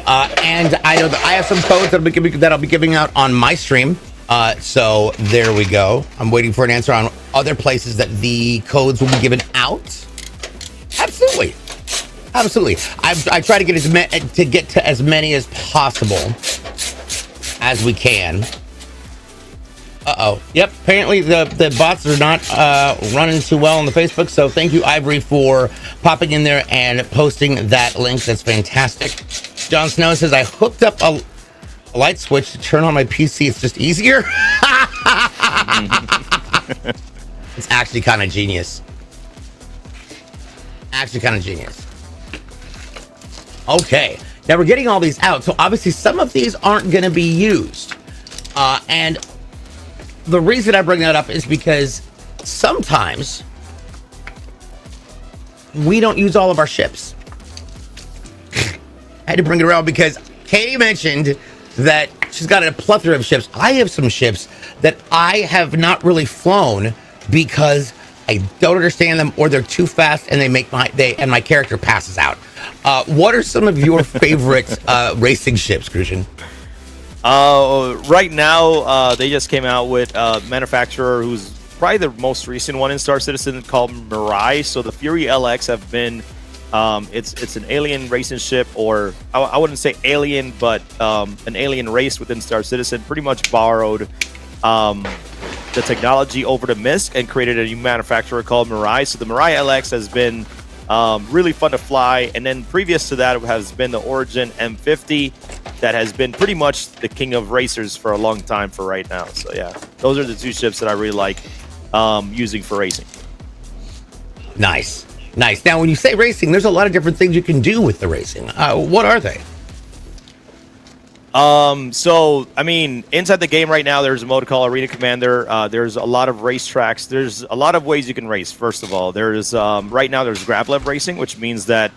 And I know that I have some codes that I'll be giving out on my stream. So there we go. I'm waiting for an answer on other places that the codes will be given out. Absolutely. I try to get to as many as possible as we can. Yep. Apparently the bots are not running too well on the Facebook. So thank you, Ivory, for popping in there and posting that link. That's fantastic. Jon Snow says I hooked up a light switch to turn on my PC. It's just easier. It's actually kind of genius. Okay. Now we're getting all these out. So obviously some of these aren't going to be used. And the reason I bring that up is because sometimes we don't use all of our ships. I had to bring it around because Katie mentioned that she's got a plethora of ships. I have some ships that I have not really flown because I don't understand them, or they're too fast and my character passes out. What are some of your favorite racing ships, Crucian? Right now, they just came out with a manufacturer who's probably the most recent one in Star Citizen called Mirai. So the Fury LX have been, it's an alien racing ship, or I wouldn't say alien, but an alien race within Star Citizen. Pretty much borrowed the technology over to MISC and created a new manufacturer called Mirai. So the Mirai LX has been really fun to fly, and then previous to that has been the Origin M50 that has been pretty much the king of racers for a long time for right now. So yeah, those are the two ships that I really like using for racing. Nice. Now when you say racing, there's a lot of different things you can do with the racing. What are they? So I mean, inside the game right now, there's a mode called Arena Commander. There's a lot of racetracks. There's a lot of ways you can race. First of all, there's right now there's gravlev racing, which means that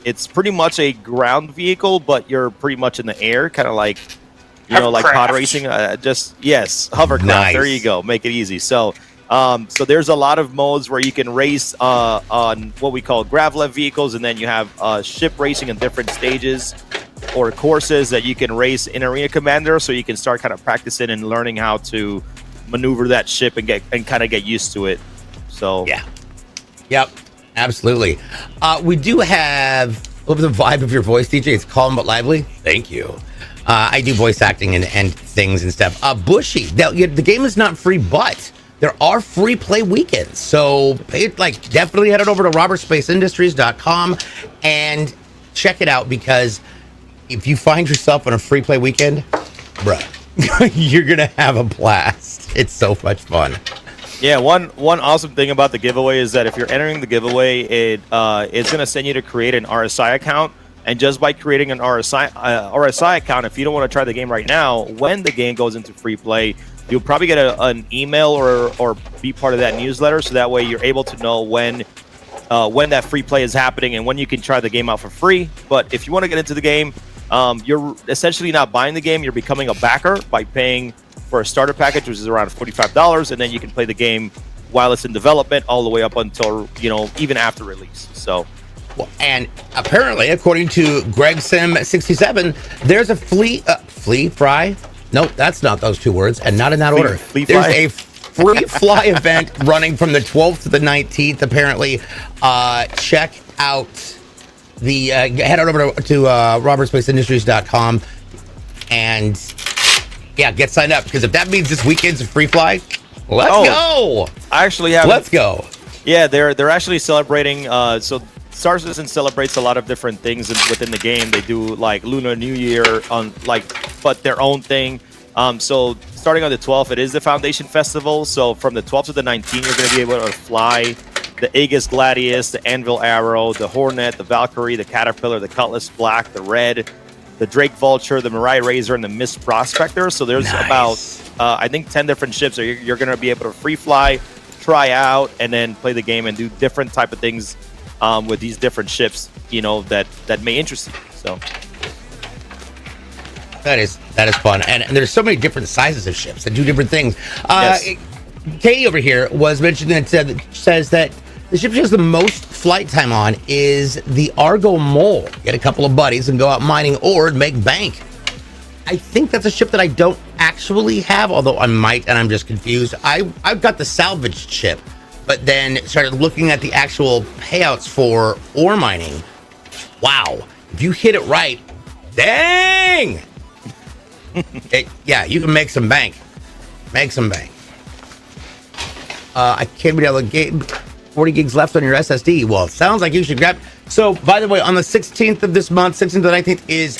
it's pretty much a ground vehicle, but you're pretty much in the air, kind of like like pod racing. Yes, hovercraft. Nice. There you go. Make it easy. So there's a lot of modes where you can race on what we call gravlev vehicles, and then you have ship racing in different stages or courses that you can race in Arena Commander, so you can start kind of practicing and learning how to maneuver that ship and kind of get used to it. So yeah, yep, absolutely. We do have what was the vibe of your voice, DJ? It's calm but lively. Thank you. I do voice acting and things and stuff. Bushy. The game is not free, but there are free play weekends. So definitely head on over to robertspaceindustries.com and check it out, because if you find yourself on a free play weekend, bruh, you're gonna have a blast. It's so much fun. Yeah, one awesome thing about the giveaway is that if you're entering the giveaway, it's gonna send you to create an RSI account. And just by creating an RSI account, if you don't want to try the game right now, when the game goes into free play, you'll probably get an email or be part of that newsletter, so that way you're able to know when that free play is happening and when you can try the game out for free. But if you want to get into the game, you're essentially not buying the game, you're becoming a backer by paying for a starter package, which is around $45, and then you can play the game while it's in development all the way up until, even after release. So well, and apparently, according to GregSim67, there's a flea fry. Nope, that's not those two words, and not in that order. There's a free fly event running from the 12th to the 19th. Apparently, check out the head on over to robertspaceindustries.com and get signed up, because if that means this weekend's a free fly, let's go. I actually have. Let's go. Yeah, they're actually celebrating. So Star Citizen celebrates a lot of different things within the game. They do like Lunar New Year but their own thing. So starting on the 12th, it is the Foundation Festival. So from the 12th to the 19th, you're going to be able to fly the Aegis Gladius, the Anvil Arrow, the Hornet, the Valkyrie, the Caterpillar, the Cutlass Black, the Red, the Drake Vulture, the Mirai Razor, and the Mist Prospector. So there's about, I think, 10 different ships that you're going to be able to free fly, try out, and then play the game and do different type of things with these different ships, that may interest you. So that is fun, and there's so many different sizes of ships that do different things. Yes. Katie over here was mentioning that says that the ship she has the most flight time on is the Argo Mole. Get a couple of buddies and go out mining ore and make bank. I think that's a ship that I don't actually have, although I might, and I'm just confused. I've got the salvaged ship, but then started looking at the actual payouts for ore mining. Wow, if you hit it right, dang! Yeah, you can make some bank. Make some bank. I can't be able to get 40 gigs left on your SSD. Well, it sounds like you should grab. So, by the way, on the 16th of this month, 16th to the 19th is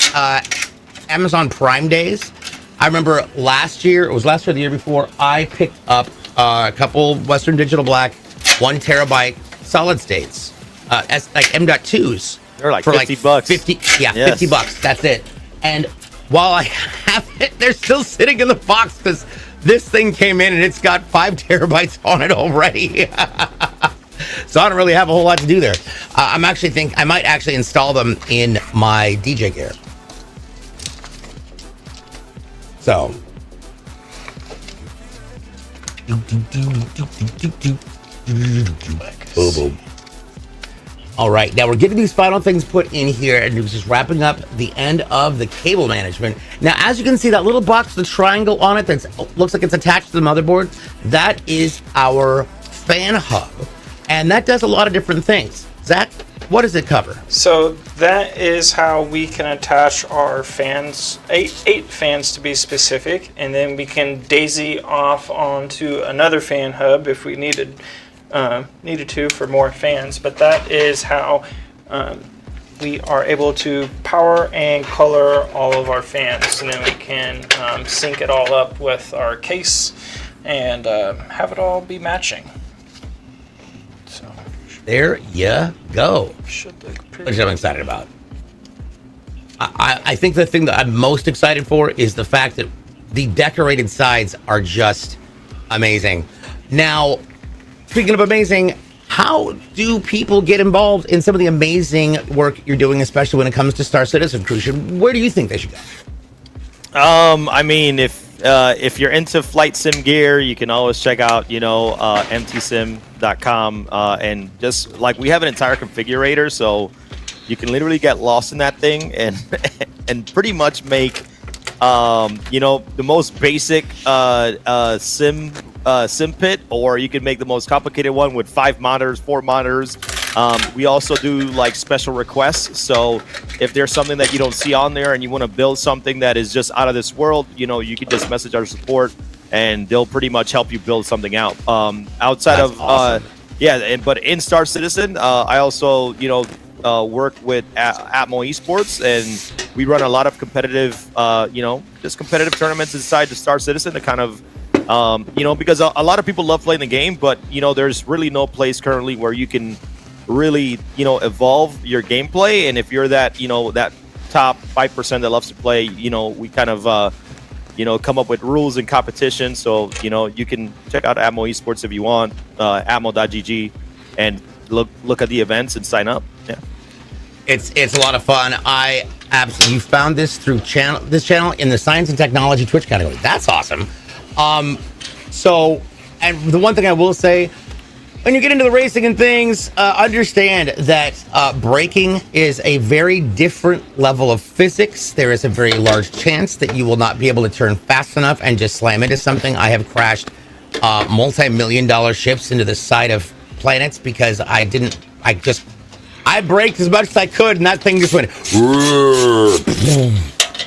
Amazon Prime Days. I remember last year, it was last year or the year before, I picked up a couple Western Digital Black 1 terabyte solid states, like M.2s. They're like 50 bucks. 50, yeah, yes. 50 bucks. That's it. And while I have it, they're still sitting in the box because this thing came in and it's got 5 terabytes on it already. So I don't really have a whole lot to do there. I might actually install them in my DJ gear. So. Boom, boom. All right, now we're getting these final things put in here, and we're just wrapping up the end of the cable management. Now, as you can see, that little box, the triangle on it that looks like it's attached to the motherboard, that is our fan hub, and that does a lot of different things. Zach, what does it cover? So that is how we can attach our fans, eight fans to be specific, and then we can daisy off onto another fan hub if we needed to for more fans. But that is how we are able to power and color all of our fans, and then we can sync it all up with our case and have it all be matching. So there you go. Should look pretty Which I'm excited about. I think the thing that I'm most excited for is the fact that the decorated sides are just amazing. Now, speaking of amazing, how do people get involved in some of the amazing work you're doing, especially when it comes to Star Citizen Crucian? Where do you think they should go? I mean, if you're into flight sim gear, you can always check out, MTSIM.com, and just like we have an entire configurator, so you can literally get lost in that thing and and pretty much make, the most basic sim pit, or you can make the most complicated one with 5 monitors, 4 monitors. We also do like special requests, so if there's something that you don't see on there and you want to build something that is just out of this world, you can just message our support and they'll pretty much help you build something out. Outside That's of awesome. but in Star Citizen, I also work with Atmo Esports, and we run a lot of competitive just competitive tournaments inside the Star Citizen to kind of because a lot of people love playing the game, but there's really no place currently where you can really evolve your gameplay. And if you're that that top 5% that loves to play, we kind of come up with rules and competition. So you can check out Atmo Esports if you want, atmo.gg, and look at the events and sign up. Yeah, It's a lot of fun. I absolutely found this through this channel in the science and technology Twitch category. That's awesome. So, and the one thing I will say, when you get into the racing and things, understand that braking is a very different level of physics. There is a very large chance that you will not be able to turn fast enough and just slam into something. I have crashed multi-million-dollar ships into the side of planets because I braked as much as I could, and that thing just went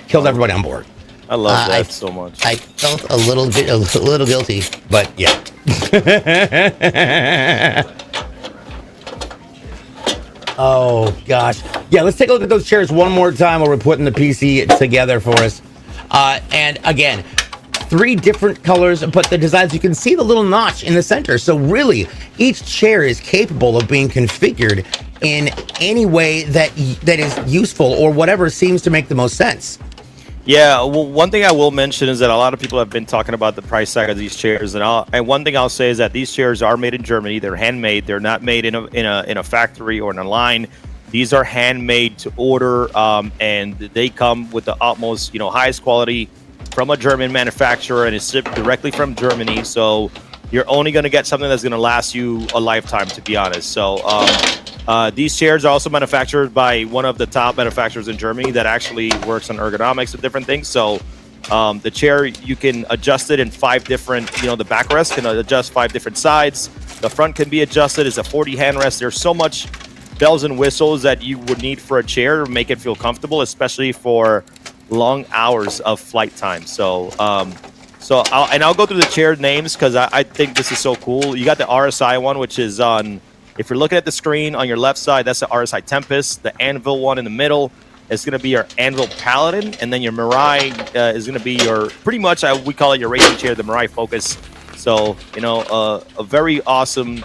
killed everybody on board. I love that so much. I felt a little guilty, but yeah. Oh gosh, yeah. Let's take a look at those chairs one more time while we're putting the PC together for us. And again, 3 different colors, but the designs, you can see the little notch in the center. So really, each chair is capable of being configured in any way that is useful or whatever seems to make the most sense. Yeah, well, one thing I will mention is that a lot of people have been talking about the price tag of these chairs, and one thing I'll say is that these chairs are made in Germany. They're handmade. They're not made in a factory or in a line. These are handmade to order, and they come with the utmost highest quality from a German manufacturer, and it's shipped directly from Germany. So you're only going to get something that's going to last you a lifetime, to be honest. So These chairs are also manufactured by one of the top manufacturers in Germany that actually works on ergonomics and different things. So the chair, you can adjust it in 5 different, the backrest can adjust 5 different sides. The front can be adjusted. It's a 40 handrest. There's so much bells and whistles that you would need for a chair to make it feel comfortable, especially for long hours of flight time. So, I'll go through the chair names because I think this is so cool. You got the RSI one, which is on, if you're looking at the screen on your left side, that's the RSI Tempest. The Anvil one in the middle is going to be your Anvil Paladin, and then your Mirai is going to be your, pretty much, we call it your racing chair, the Mirai Focus. So, a very awesome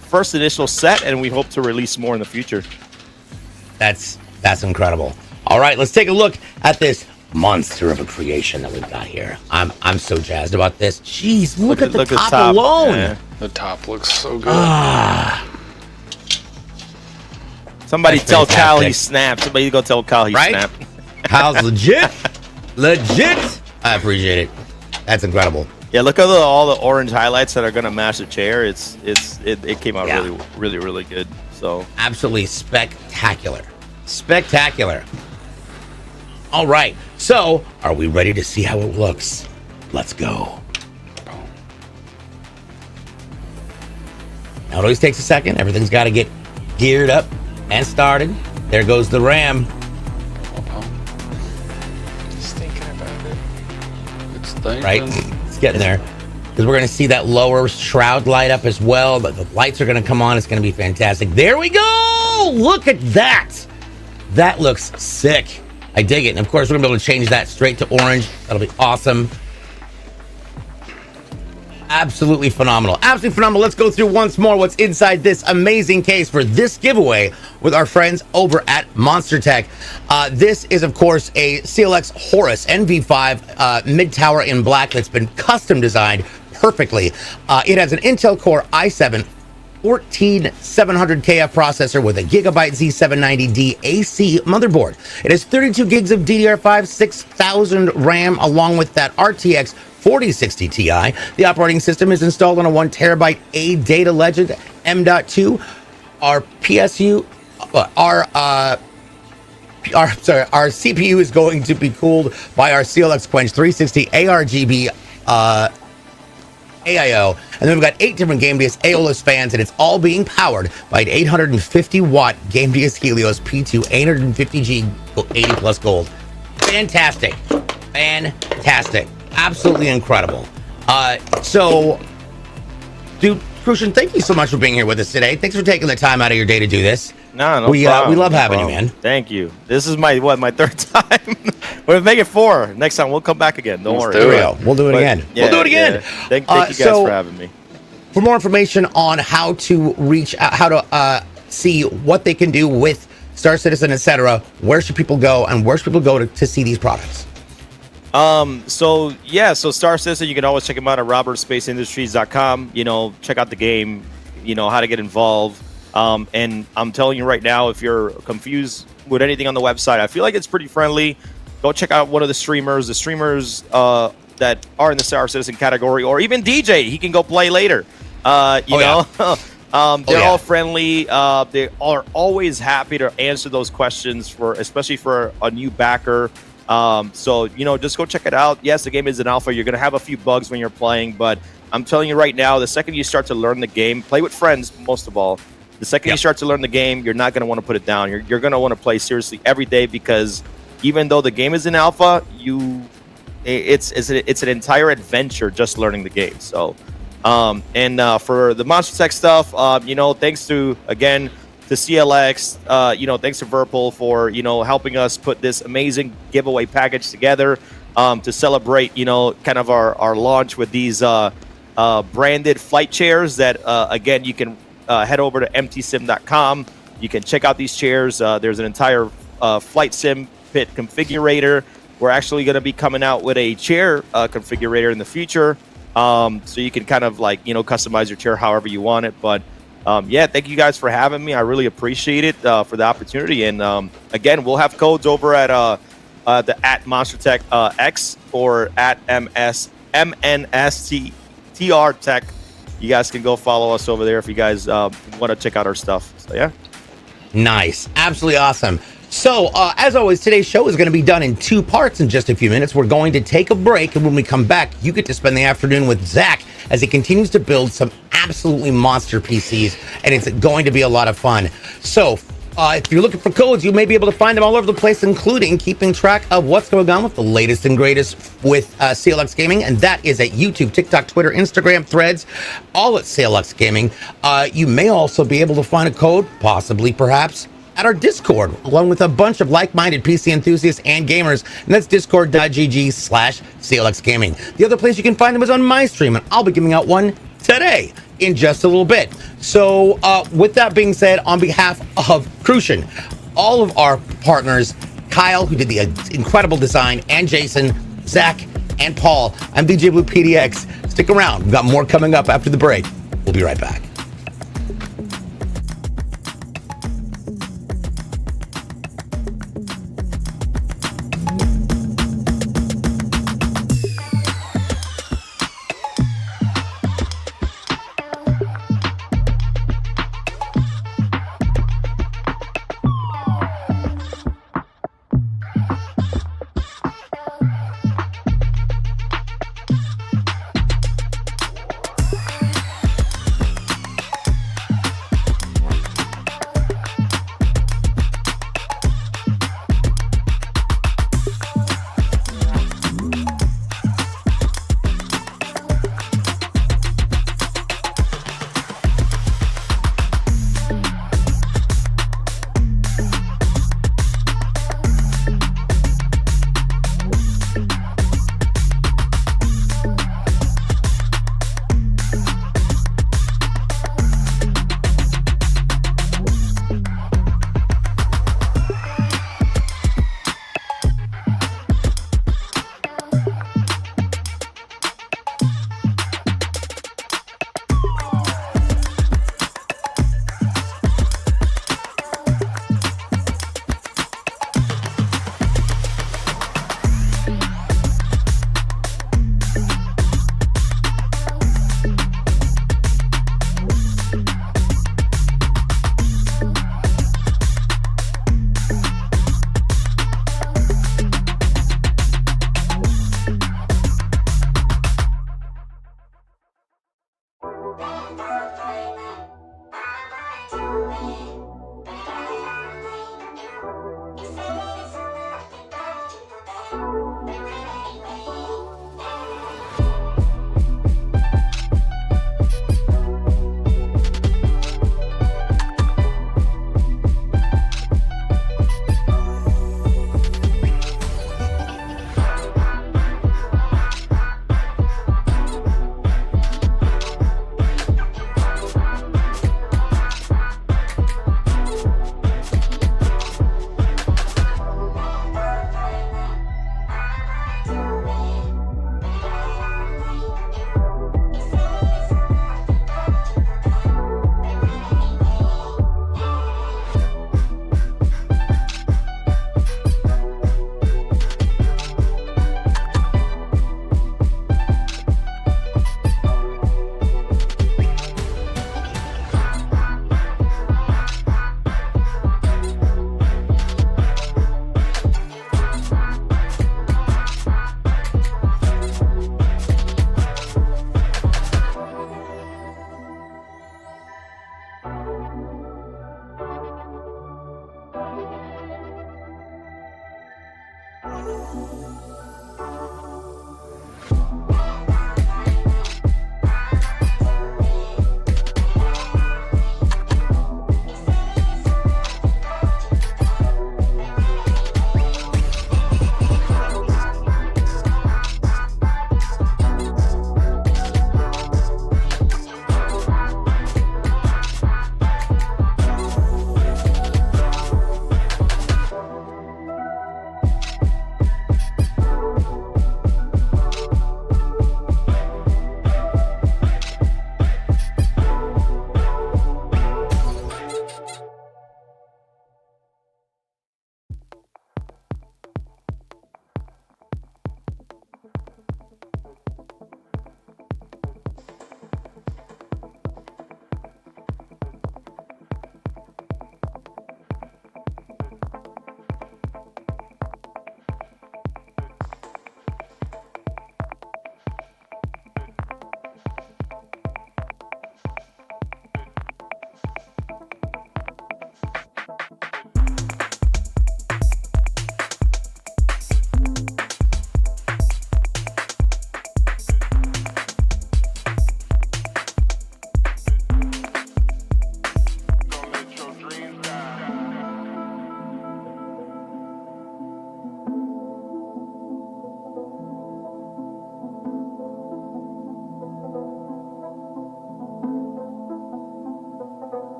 first initial set, and we hope to release more in the future. That's incredible. All right, let's take a look at this monster of a creation that we've got here. I'm so jazzed about this. Jeez, look at the top alone. Yeah. The top looks so good. Somebody That's tell fantastic. Cal he snapped. Somebody go tell Cal he Right? snapped. Kyle's legit. I appreciate it. That's incredible. Yeah, look at all the orange highlights that are gonna match the chair. It came out really good. So Absolutely spectacular. Spectacular. All right. So, are we ready to see how it looks? Let's go. Now, it always takes a second. Everything's got to get geared up and started. There goes the RAM. Just thinking about it. It's thinking. Right? It's getting there. Because we're going to see that lower shroud light up as well. But the lights are going to come on. It's going to be fantastic. There we go. Look at that. That looks sick. I dig it. And of course, we're going to be able to change that straight to orange. That'll be awesome. Absolutely phenomenal. Absolutely phenomenal. Let's go through once more what's inside this amazing case for this giveaway with our friends over at Monster Tech. This is, of course, a CLX Horus NV5 mid-tower in black that's been custom designed perfectly. It has an Intel Core i7 14700KF processor with a Gigabyte Z790D AC motherboard. It has 32 gigs of DDR5, 6000 RAM, along with that RTX 4060 Ti. The operating system is installed on a 1 terabyte A Data Legend M.2. Our CPU is going to be cooled by our CLX Quench 360 ARGB AIO, and then we've got 8 different GameDS AOLOS fans, and it's all being powered by an 850 watt GameDS Helios P2 850G 80 plus gold. Fantastic. Absolutely incredible. So, dude, Crucian, thank you so much for being here with us today. Thanks for taking the time out of your day to do this. No We problem. love having you, problem. man. Thank you. This is my 3rd time. We'll make it 4. Next time we'll come back again. Don't worry. There we go. We'll do it again. Yeah, We'll do it again. yeah. Thank you guys for having me. For more information on how to reach out, how to see what they can do with Star Citizen, etc., where should people go, and where should people go to see these products? So Star Citizen, you can always check them out at robertspaceindustriescom. Check out the game, how to get involved. And I'm telling you right now, if you're confused with anything on the website, I feel like it's pretty friendly. Go check out one of the streamers that are in the Star Citizen category, or even DJ. He can go play later. They're all friendly. They are always happy to answer those questions especially for a new backer. Just go check it out. Yes, the game is an alpha. You're going to have a few bugs when you're playing, but I'm telling you right now, the second you start to learn the game, play with friends, most of all. The second you start to learn the game, you're not going to want to put it down. You're going to want to play seriously every day, because even though the game is in alpha, it's an entire adventure just learning the game. So, for the Monster Tech stuff, thanks to CLX, thanks to Verpal for, helping us put this amazing giveaway package together, to celebrate, kind of our launch with these branded flight chairs that, you can head over to MTSIM.com. You can check out these chairs. There's an entire flight sim pit configurator. We're actually going to be coming out with a chair configurator in the future. So you can kind of customize your chair however you want it. But thank you guys for having me. I really appreciate it for the opportunity. And we'll have codes over at the @MonsterTech X or @MNSTR Tech. You guys can go follow us over there if you guys want to check out our stuff. So yeah. Nice. Absolutely awesome. So, as always, today's show is going to be done in 2 parts in just a few minutes. We're going to take a break, and when we come back, you get to spend the afternoon with Zach as he continues to build some absolutely monster PCs, and it's going to be a lot of fun. So, if you're looking for codes, you may be able to find them all over the place, including keeping track of what's going on with the latest and greatest with CLX Gaming, and that is at YouTube, TikTok, Twitter, Instagram, Threads, all at CLX Gaming. You may also be able to find a code, possibly, perhaps, at our Discord, along with a bunch of like-minded PC enthusiasts and gamers, and that's discord.gg/CLX Gaming. The other place you can find them is on my stream, and I'll be giving out one today in just a little bit. So with that being said, on behalf of Crucian, all of our partners, Kyle, who did the incredible design, and Jason, Zach, and Paul, I'm DJ Blue PDX. Stick around. We've got more coming up after the break. We'll be right back.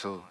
to.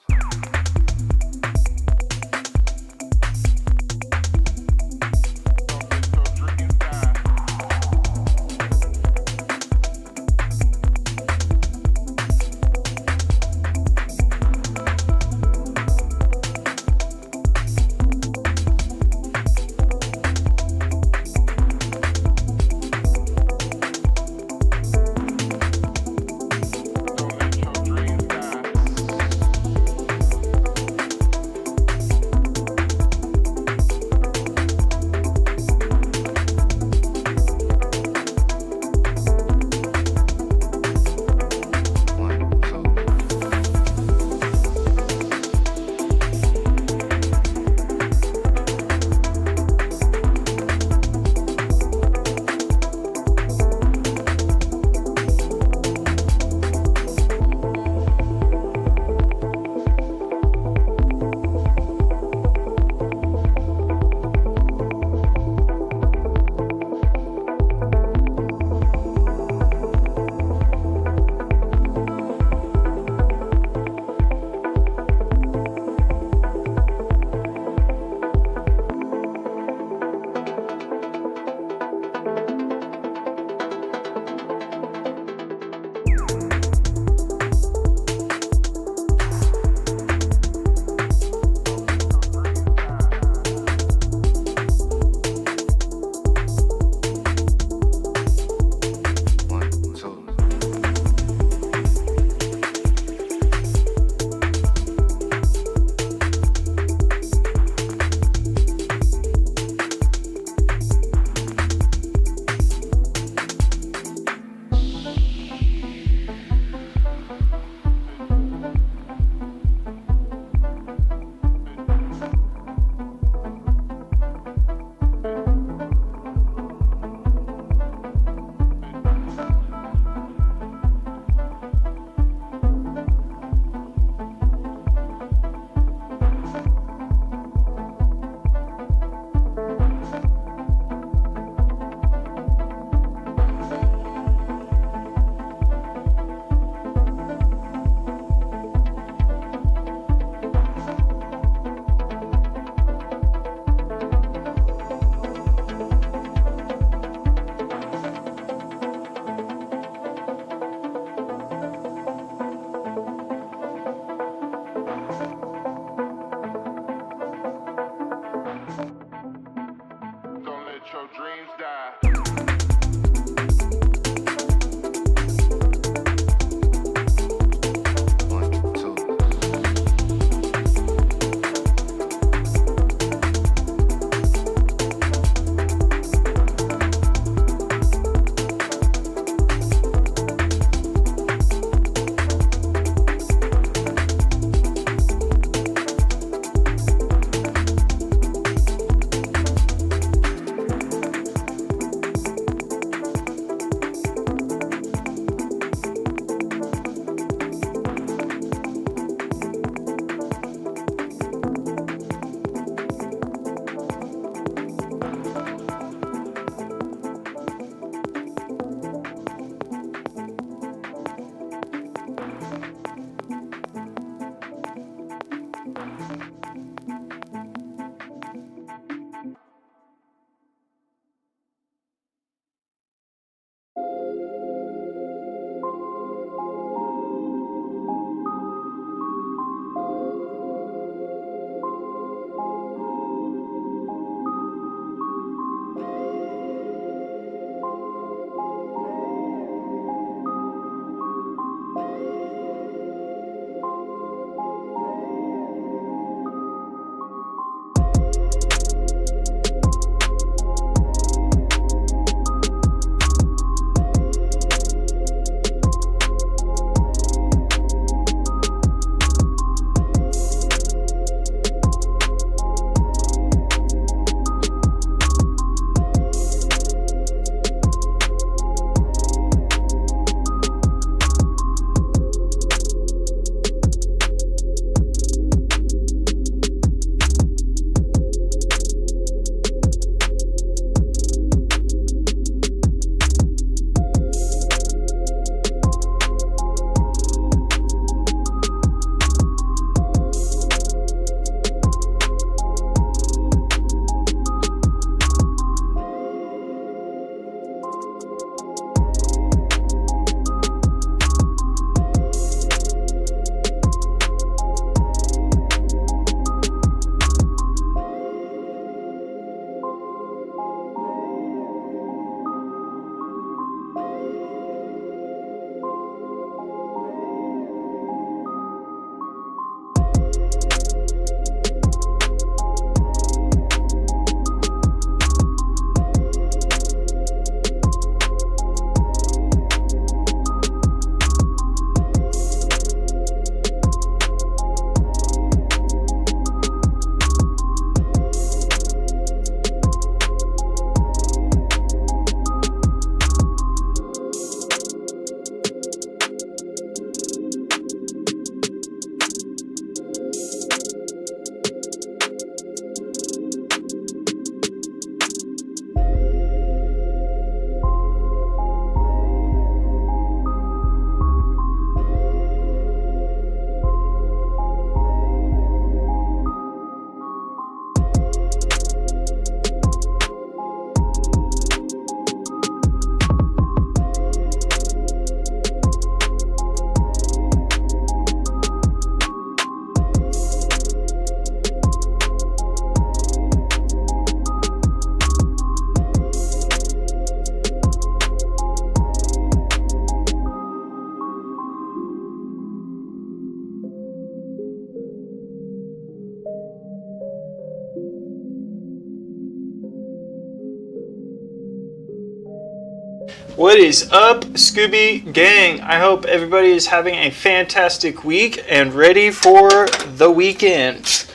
What is up, Scooby Gang? I hope everybody is having a fantastic week and ready for the weekend.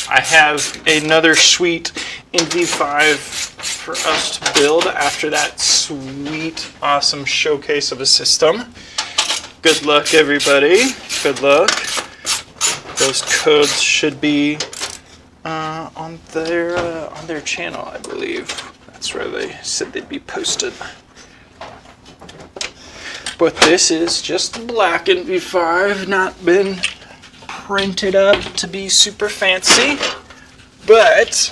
I have another sweet NV5 for us to build after that sweet, awesome showcase of a system. Good luck, everybody. Good luck. Those codes should be on their channel, I believe. That's where they said they'd be posted. But this is just the black NV5, not been printed up to be super fancy. But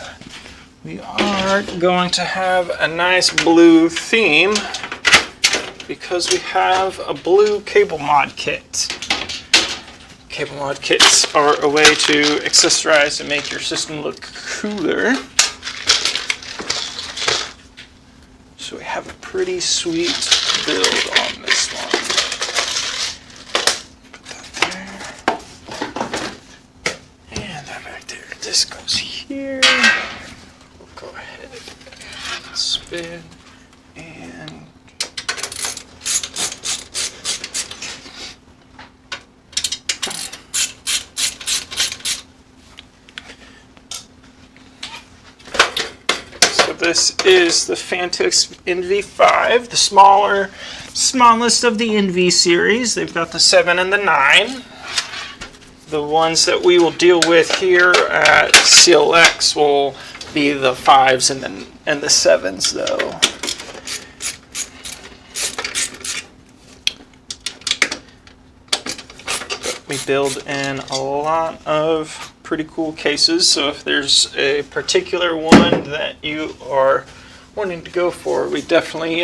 we are going to have a nice blue theme because we have a blue cable mod kit. Cable mod kits are a way to accessorize and make your system look cooler. So we have a pretty sweet build on this one. Put that there. And that back there. This goes here. We'll go ahead and spin and this is the Phantix NV5, the smallest of the NV series. They've got the 7 and the 9. The ones that we will deal with here at CLX will be the 5s and the 7s, though. But we build in a lot of pretty cool cases, so if there's a particular one that you are wanting to go for, we definitely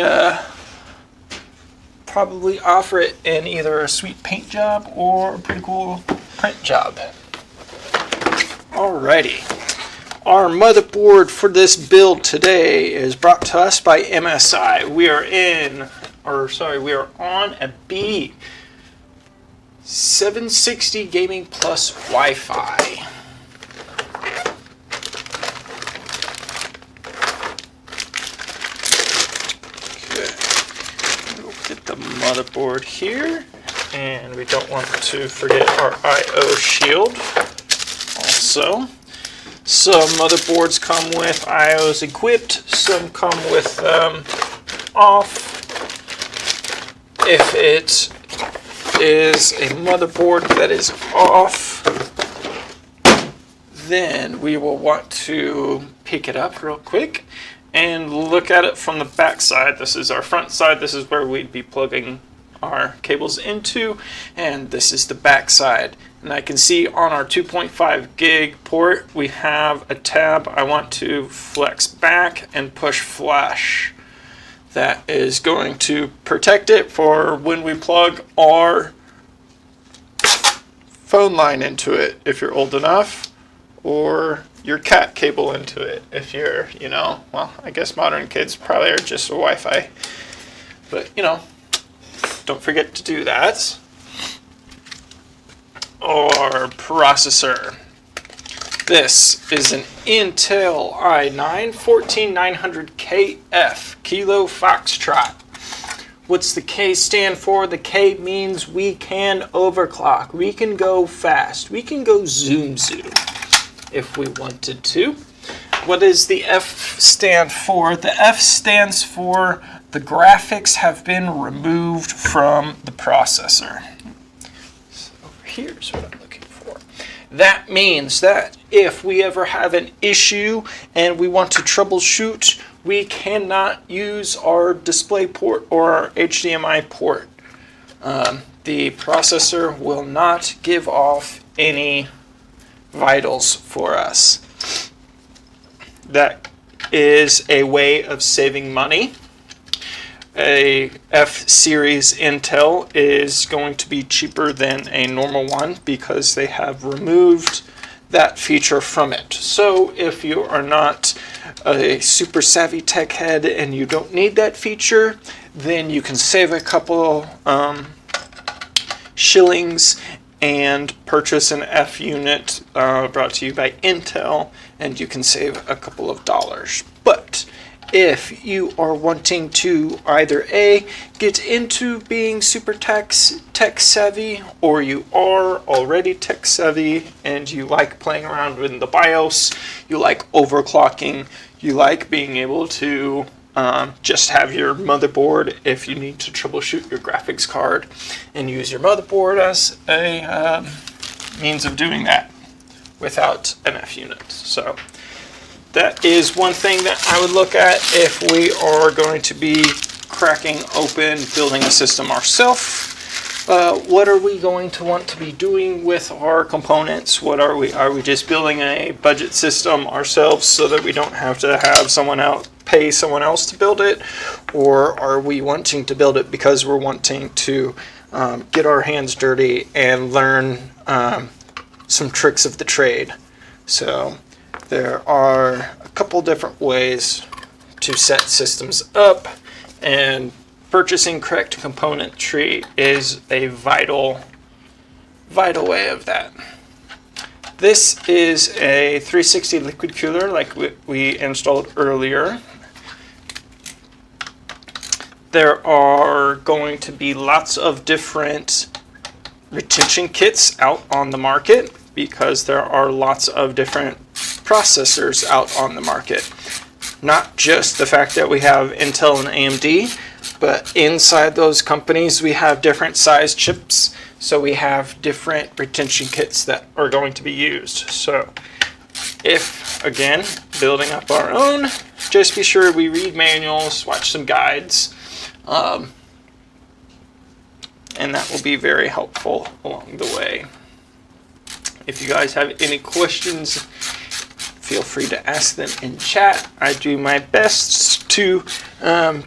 probably offer it in either a sweet paint job or a pretty cool print job. Alrighty, our motherboard for this build today is brought to us by MSI. We are on a B760 Gaming Plus Wi-Fi. Motherboard here, and we don't want to forget our I/O shield. Also, some motherboards come with I/Os equipped, some come with off. If it is a motherboard that is off, then we will want to pick it up real quick and look at it from the back side. This is our front side. This is where we'd be plugging our cables into, and this is the back side. And I can see on our 2.5 gig port, we have a tab I want to flex back and push flash. That is going to protect it for when we plug our phone line into it, if you're old enough, or your cat cable into it if you're, well, I guess modern kids probably are just a Wi-Fi, but don't forget to do that. Our processor. This is an Intel i9-14900KF, Kilo Foxtrot. What's the K stand for? The K means we can overclock. We can go fast. We can go zoom if we wanted to. What does the F stand for? The F stands for the graphics have been removed from the processor. So here's what I'm looking for. That means that if we ever have an issue and we want to troubleshoot, we cannot use our display port or our HDMI port. The processor will not give off any vitals for us. That is a way of saving money. A F series Intel is going to be cheaper than a normal one because they have removed that feature from it. So if you are not a super savvy tech head and you don't need that feature, then you can save a couple shillings and purchase an F unit brought to you by Intel, and you can save a couple of dollars. But if you are wanting to either A, get into being super tech savvy, or you are already tech savvy and you like playing around with the BIOS, you like overclocking, you like being able to just have your motherboard if you need to troubleshoot your graphics card and use your motherboard as a means of doing that without MF units. So that is one thing that I would look at if we are going to be cracking open, building a system ourselves. What are we going to want to be doing with our components? Are we just building a budget system ourselves so that we don't have to have pay someone else to build it? Or are we wanting to build it because we're wanting to get our hands dirty and learn some tricks of the trade? So there are a couple different ways to set systems up, and purchasing correct componentry is a vital way of that. This is a 360 liquid cooler like we installed earlier. There are going to be lots of different retention kits out on the market because there are lots of different processors out on the market. Not just the fact that we have Intel and AMD, but inside those companies we have different size chips, so we have different retention kits that are going to be used. So if, again, building up our own, just be sure we read manuals, watch some guides, and that will be very helpful along the way. If you guys have any questions, feel free to ask them in chat. I do my best to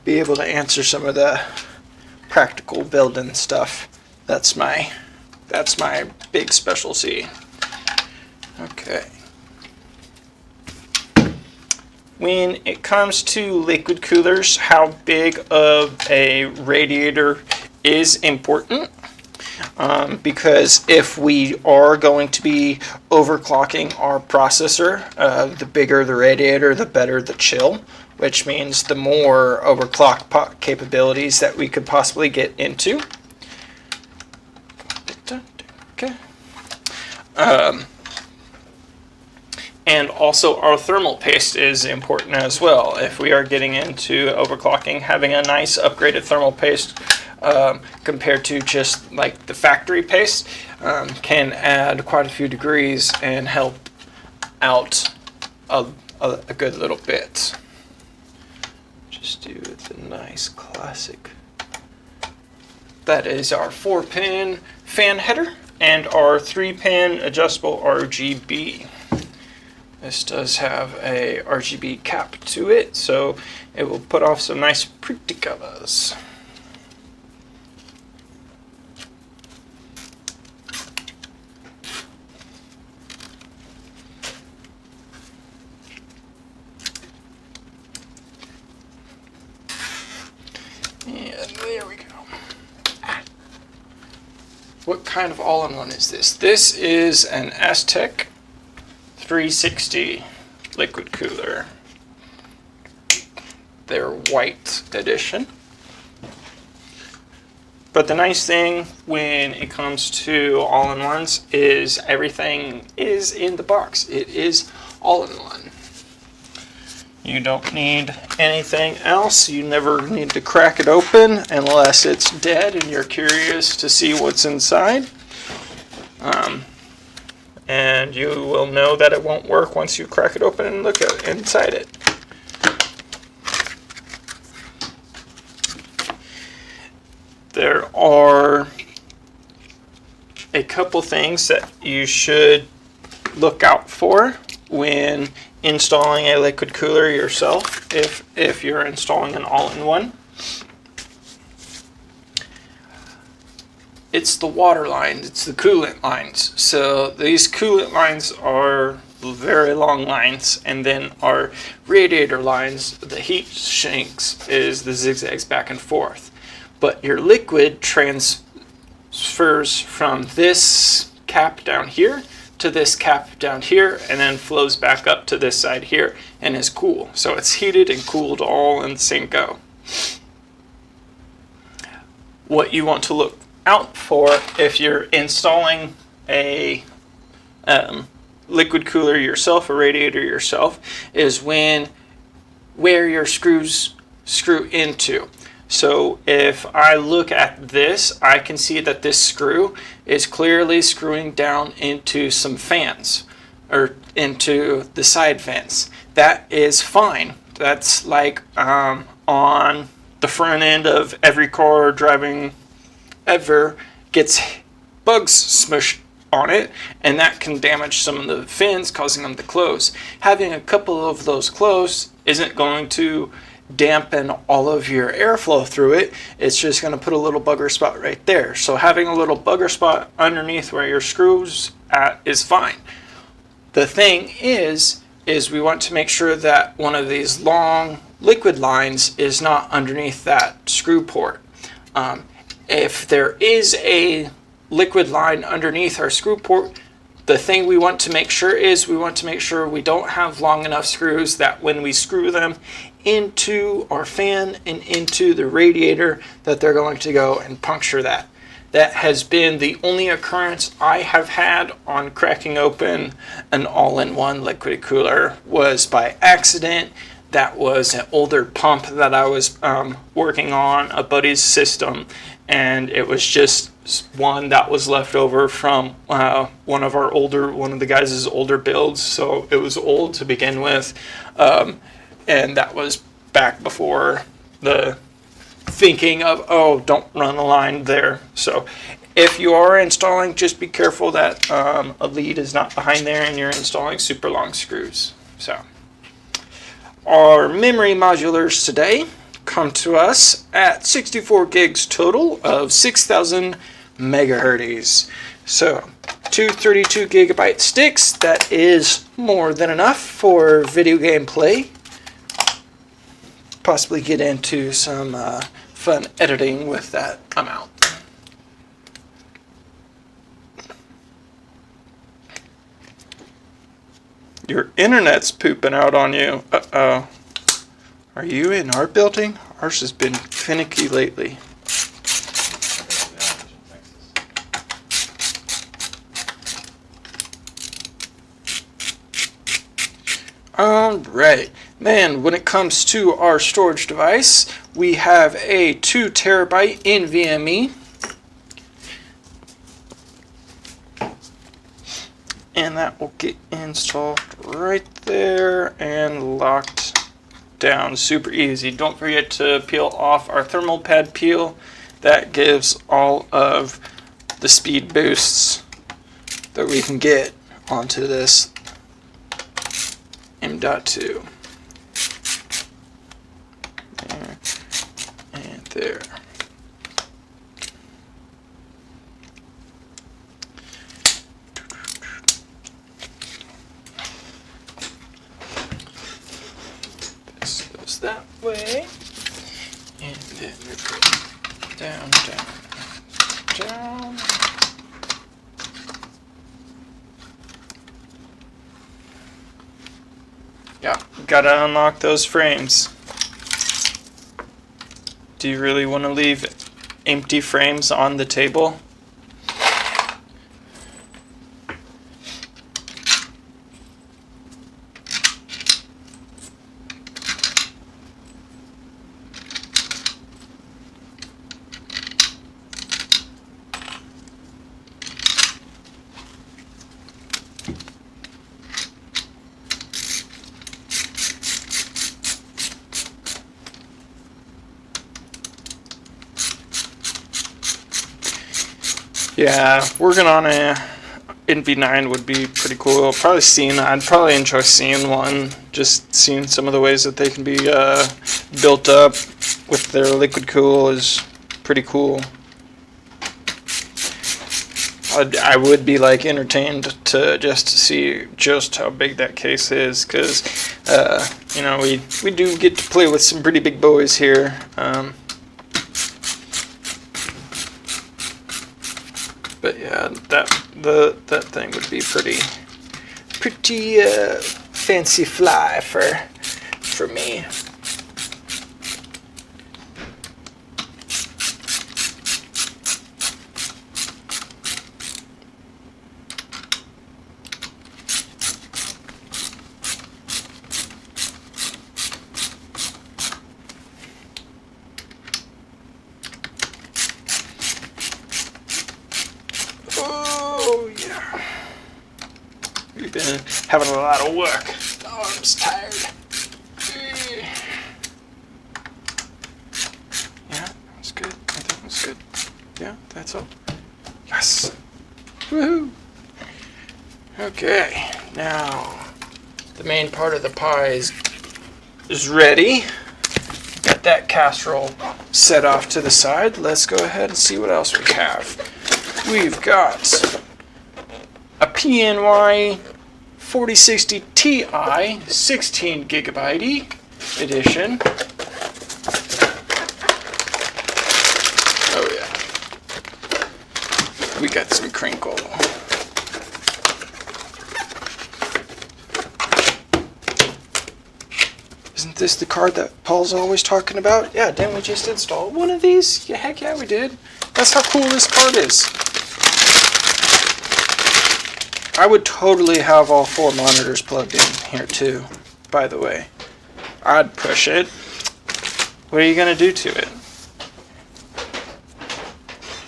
be able to answer some of the practical building stuff. That's my big specialty. Okay. When it comes to liquid coolers, how big of a radiator is important. Because if we are going to be overclocking our processor, the bigger the radiator, the better the chill, which means the more overclock capabilities that we could possibly get into. Okay. And also our thermal paste is important as well. If we are getting into overclocking, having a nice upgraded thermal paste compared to just like the factory paste can add quite a few degrees and help out a good little bit. Just do the nice classic. That is our 4-pin fan header and our 3-pin adjustable RGB. This does have a RGB cap to it, so it will put off some nice pretty colors. And there we go. What kind of all-in-one is this? This is an Aztec 360 liquid cooler. Their white edition. But the nice thing when it comes to all-in-ones is everything is in the box. It is all-in-one. You don't need anything else. You never need to crack it open unless it's dead and you're curious to see what's inside. And you will know that it won't work once you crack it open and look at inside it. There are a couple things that you should look out for when installing a liquid cooler yourself, if you're installing an all-in-one. It's the water lines, it's the coolant lines. So these coolant lines are very long lines, and then our radiator lines, the heat sinks, is the zigzags back and forth. But your liquid transfers from this cap down here to this cap down here and then flows back up to this side here and is cool. So it's heated and cooled all in the same go. What you want to look out for if you're installing a liquid cooler yourself, a radiator yourself, is where your screws screw into. So if I look at this, I can see that this screw is clearly screwing down into some fans, or into the side fans. That is fine. That's like on the front end of every car driving ever gets bugs smushed on it, and that can damage some of the fins, causing them to close. Having a couple of those close isn't going to dampen all of your airflow through it. It's just going to put a little bugger spot right there. So having a little bugger spot underneath where your screws at is fine. The thing is we want to make sure that one of these long liquid lines is not underneath that screw port. If there is a liquid line underneath our screw port, the thing we want to make sure is we don't have long enough screws that when we screw them into our fan and into the radiator that they're going to go and puncture that. That has been the only occurrence I have had on cracking open an all-in-one liquid cooler, was by accident. That was an older pump that I was working on, a buddy's system, and it was just one that was left over from one of the guys' older builds. So it was old to begin with, and that was back before the thinking of, oh, don't run a line there. So if you are installing, just be careful that a lead is not behind there and you're installing super long screws. So our memory modulars today come to us at 64 gigs total of 6,000 megahertz. So 232 gigabyte sticks, that is more than enough for video game play. Possibly get into some fun editing with that amount. Your internet's pooping out on you. Uh-oh. Are you in our building? Ours has been finicky lately. Alright, man, when it comes to our storage device, we have a 2 terabyte NVMe. And that will get installed right there and locked down super easy. Don't forget to peel off our thermal pad peel. That gives all of the speed boosts that we can get onto this M.2. There and there. This goes that way, and then we go down, down, down. Yeah, gotta unlock those frames. Do you really want to leave empty frames on the table? Yeah, working on a NV9 would be pretty cool. I'd probably enjoy seeing one. Just seeing some of the ways that they can be built up with their liquid cool is pretty cool. I would be like entertained to just see just how big that case is, because you know, we do get to play with some pretty big boys here. But yeah, that thing would be pretty fancy fly for me. Oh yeah, we've been having a lot of work. The arm's tired. Yeah, that's good. I think that's good. Yeah, that's all. Yes. Woohoo. Okay, now the main part of the pie is ready. Got that casserole set off to the side. Let's go ahead and see what else we have. We've got a PNY 4060 Ti 16 gigabyte edition. Oh yeah. We got some crinkle. Isn't this the card that Paul's always talking about? Yeah, didn't we just install one of these? Yeah, heck yeah, we did. That's how cool this card is. I would totally have all 4 monitors plugged in here too, by the way. I'd push it. What are you going to do to it?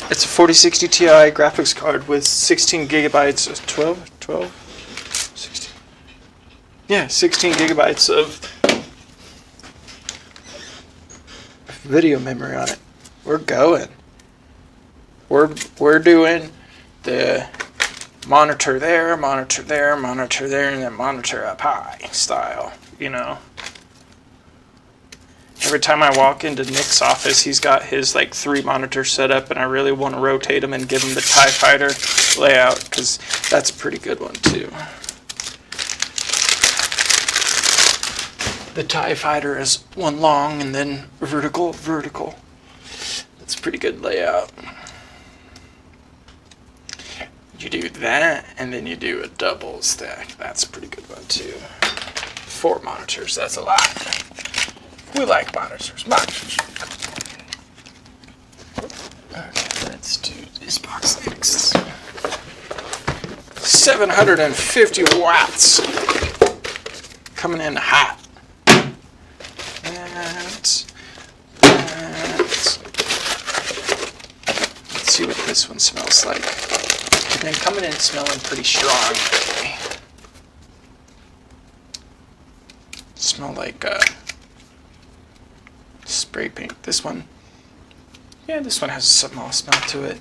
It's a 4060 Ti graphics card with 16 gigabytes of 16. Yeah, 16 gigabytes of video memory on it. We're going. We're doing the monitor there, monitor there, monitor there, and then monitor up high style, you know. Every time I walk into Nick's office, he's got his like 3 monitors set up, and I really want to rotate them and give him the TIE Fighter layout, because that's a pretty good one too. The TIE Fighter is one long and then vertical. That's a pretty good layout. You do that, and then you do a double stack. That's a pretty good one too. 4 monitors, that's a lot. We like monitors. Okay, let's do this box next. 750 watts. Coming in hot. Let's see what this one smells like. And then coming in smelling pretty strong. Smell like spray paint. This one, yeah, this one has a small smell to it.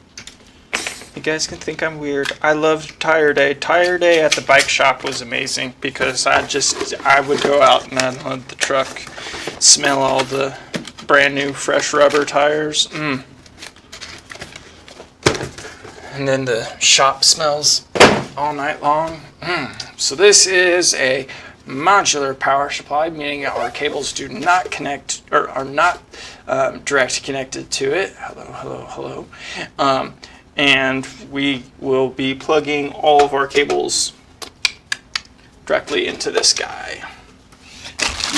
You guys can think I'm weird. I love Tire Day. Tire Day at the bike shop was amazing because I would go out and unload the truck, smell all the brand new fresh rubber tires. And then the shop smells all night long. So this is a modular power supply, meaning our cables do not connect or are not direct connected to it. Hello. And we will be plugging all of our cables directly into this guy,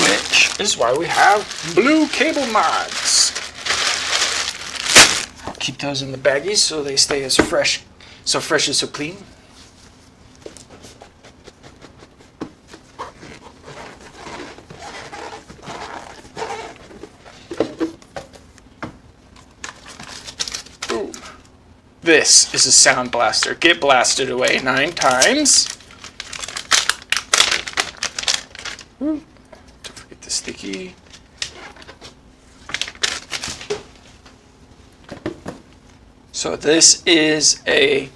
which is why we have blue cable mods. I'll keep those in the baggies so they stay as fresh, so clean. Ooh. This is a sound blaster. Get blasted away 9 times. Ooh. Don't forget the sticky. So this is a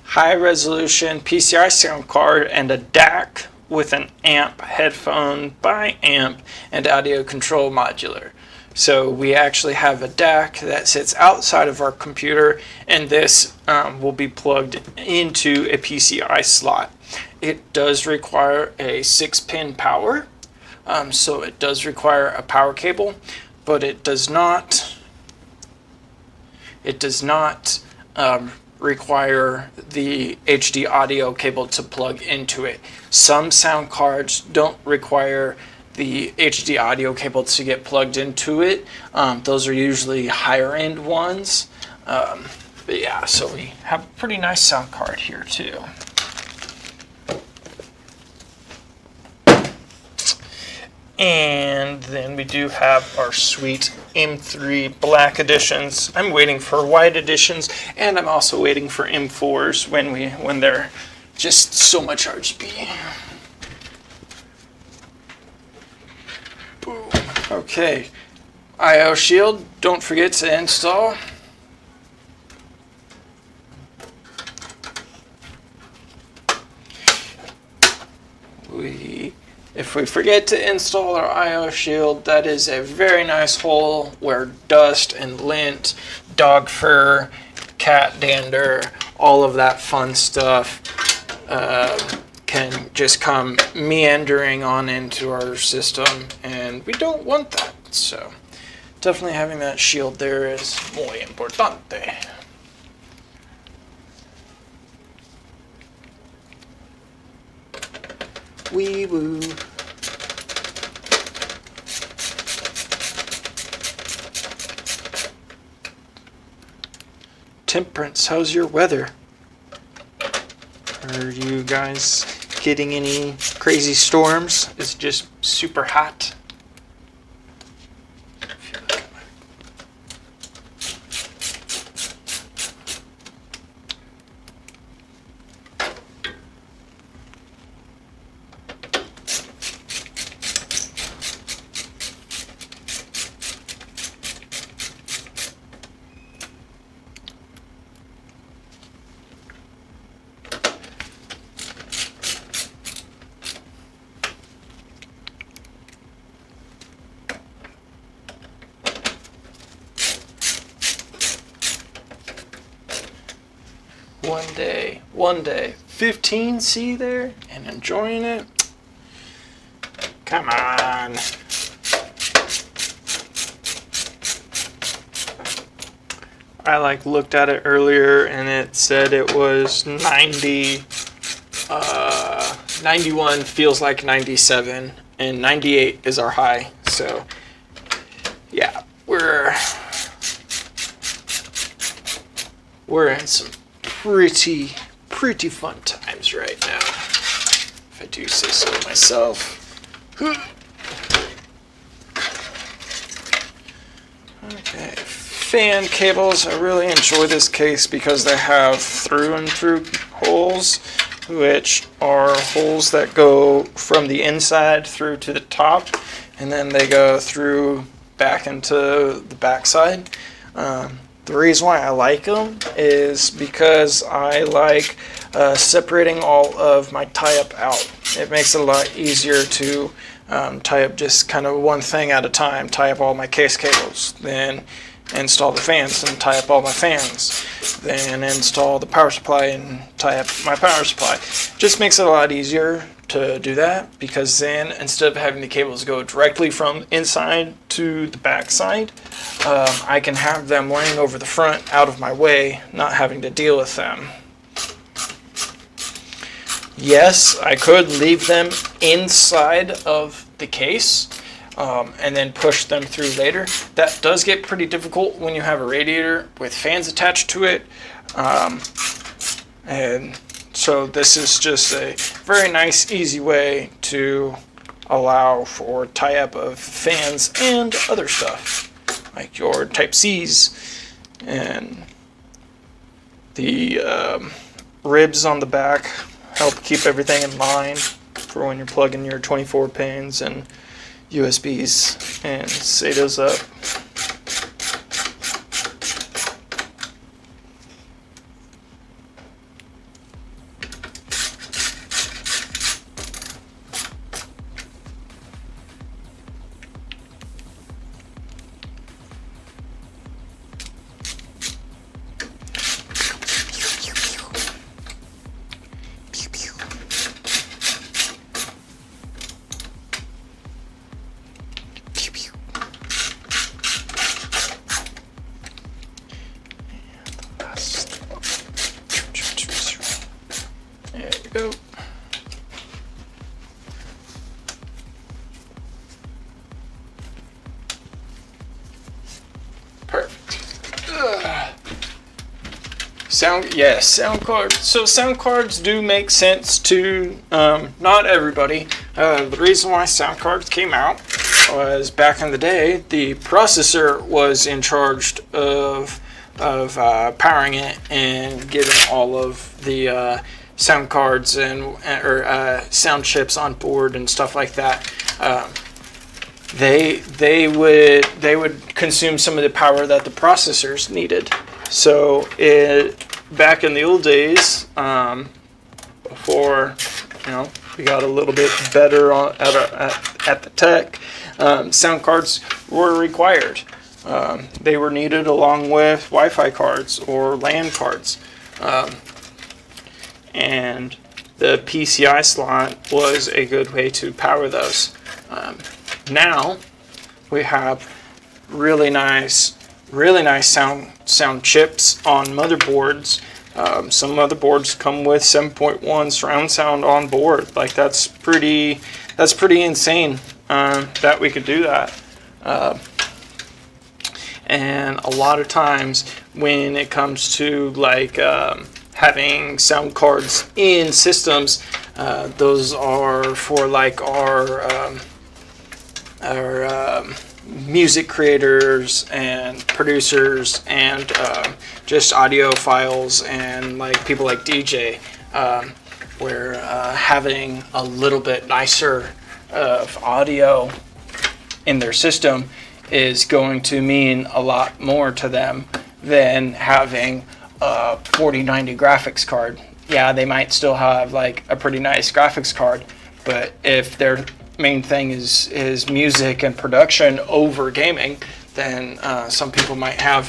high-resolution PCI sound card and a DAC with an amp, headphone by amp, and audio control modular. So we actually have a DAC that sits outside of our computer, and this will be plugged into a PCI slot. It does require a 6-pin power, so it does require a power cable, but it does not require the HD audio cable to plug into it. Some sound cards don't require the HD audio cable to get plugged into it. Those are usually higher end ones. But yeah, so we have a pretty nice sound card here too. And then we do have our sweet M3 black editions. I'm waiting for white editions, and I'm also waiting for M4s when they're just so much RGB. Boom. Okay, I/O shield. Don't forget to install. If we forget to install our I/O shield, that is a very nice hole where dust and lint, dog fur, cat dander, all of that fun stuff can just come meandering on into our system, and we don't want that. So definitely having that shield there is muy importante. Wee woo. Temperance, how's your weather? Are you guys getting any crazy storms? It's just super hot. One day, 15C there and enjoying it. Come on. I looked at it earlier and it said it was 90, 91 feels like 97, and 98 is our high. So yeah, we're in some pretty fun times right now, if I do say so myself. Okay, fan cables. I really enjoy this case because they have through and through holes, which are holes that go from the inside through to the top, and then they go through back into the backside. The reason why I like them is because I like separating all of my tie-up out. It makes it a lot easier to tie up just kind of one thing at a time, tie up all my case cables, then install the fans and tie up all my fans, then install the power supply and tie up my power supply. Just makes it a lot easier to do that, because then instead of having the cables go directly from inside to the back side, I can have them laying over the front out of my way, not having to deal with them. Yes, I could leave them inside of the case and then push them through later. That does get pretty difficult when you have a radiator with fans attached to it. And so this is just a very nice, easy way to allow for tie-up of fans and other stuff, like your Type-Cs and the ribs on the back help keep everything in line for when you're plugging your 24 pins and USBs and SATAs up. sound cards. So sound cards do make sense to not everybody. The reason why sound cards came out was back in the day, the processor was in charge of powering it and getting all of the sound cards or sound chips on board and stuff like that. They would consume some of the power that the processors needed. So back in the old days, before we got a little bit better at the tech, sound cards were required. They were needed along with Wi-Fi cards or LAN cards, and the PCI slot was a good way to power those. Now we have really nice sound chips on motherboards. Some motherboards come with 7.1 surround sound on board. Like that's pretty insane that we could do that. And a lot of times when it comes to like having sound cards in systems, those are for like our music creators and producers and just audiophiles and like people like DJ, where having a little bit nicer of audio in their system is going to mean a lot more to them than having a 4090 graphics card. Yeah, they might still have like a pretty nice graphics card, but if their main thing is music and production over gaming, then some people might have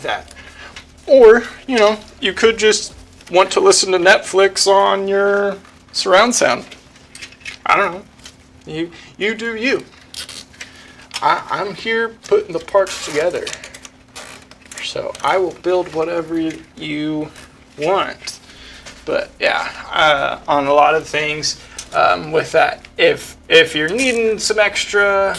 that. Or, you could just want to listen to Netflix on your surround sound. I don't know. You do you. I'm here putting the parts together. So I will build whatever you want. But yeah, on a lot of things with that, if you're needing some extra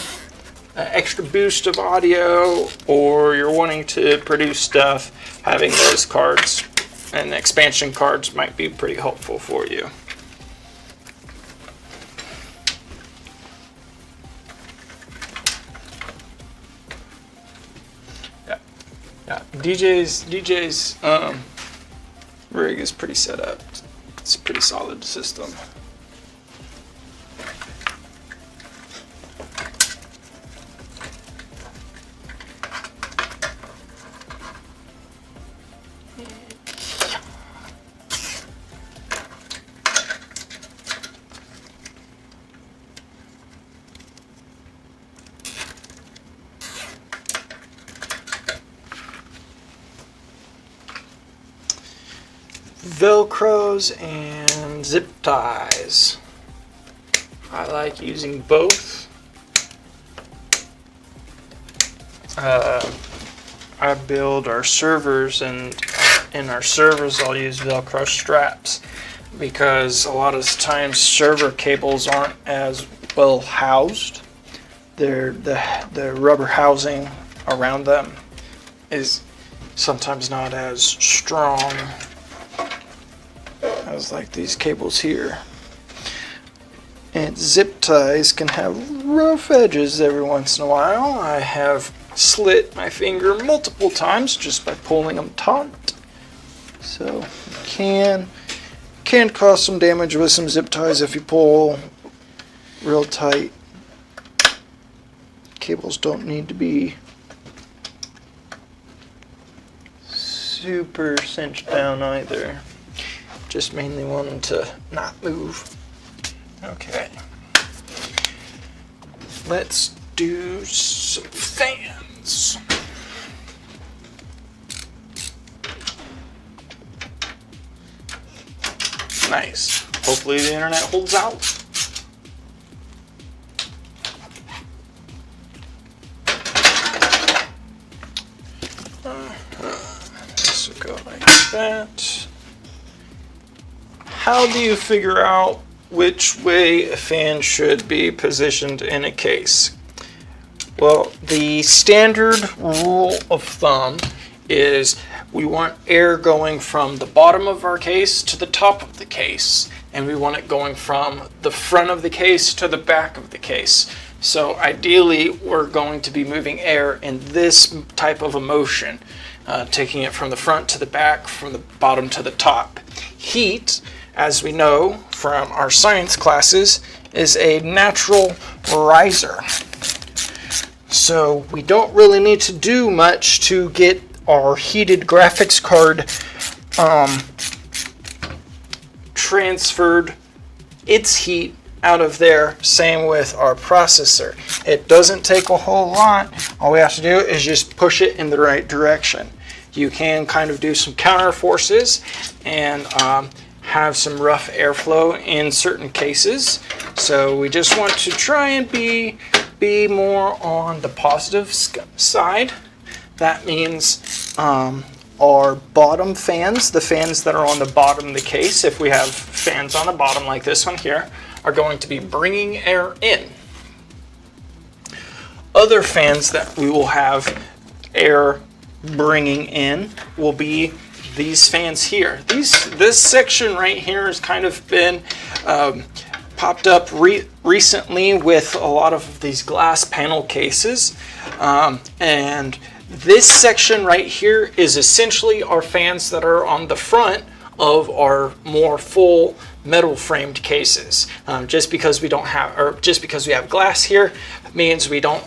boost of audio, or you're wanting to produce stuff, having those cards and expansion cards might be pretty helpful for you. Yeah, DJ's rig is pretty set up. It's a pretty solid system. Velcros and zip ties. I like using both. I build our servers, and in our servers I'll use Velcro straps because a lot of times server cables aren't as well housed. The rubber housing around them is sometimes not as strong as like these cables here. And zip ties can have rough edges every once in a while. I have slit my finger multiple times just by pulling them taut. So can cause some damage with some zip ties if you pull real tight. Cables don't need to be super cinched down either. Just mainly want them to not move. Okay. Let's do some fans. Nice. Hopefully the internet holds out. This will go like that. How do you figure out which way a fan should be positioned in a case? Well, the standard rule of thumb is we want air going from the bottom of our case to the top of the case, and we want it going from the front of the case to the back of the case. So ideally, we're going to be moving air in this type of a motion, taking it from the front to the back, from the bottom to the top. Heat, as we know from our science classes, is a natural riser. So we don't really need to do much to get our heated graphics card transferred its heat out of there. Same with our processor. It doesn't take a whole lot. All we have to do is just push it in the right direction. You can kind of do some counter forces and have some rough airflow in certain cases. So we just want to try and be more on the positive side. That means our bottom fans, the fans that are on the bottom of the case, if we have fans on the bottom like this one here, are going to be bringing air in. Other fans that we will have air bringing in will be these fans here. This section right here has kind of been popped up recently with a lot of these glass panel cases, and this section right here is essentially our fans that are on the front of our more full metal framed cases. Just because we have glass here means we don't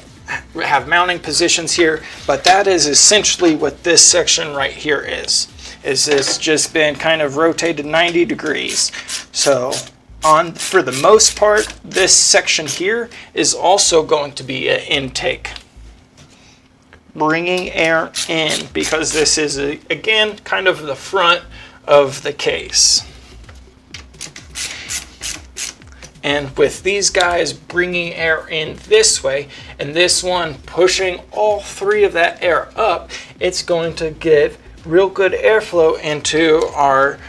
have mounting positions here, but that is essentially what this section right here is this just been kind of rotated 90 degrees. So for the most part, this section here is also going to be an intake, bringing air in, because this is again kind of the front of the case. And with these guys bringing air in this way, and this one pushing all three of that air up, it's going to give real good airflow into our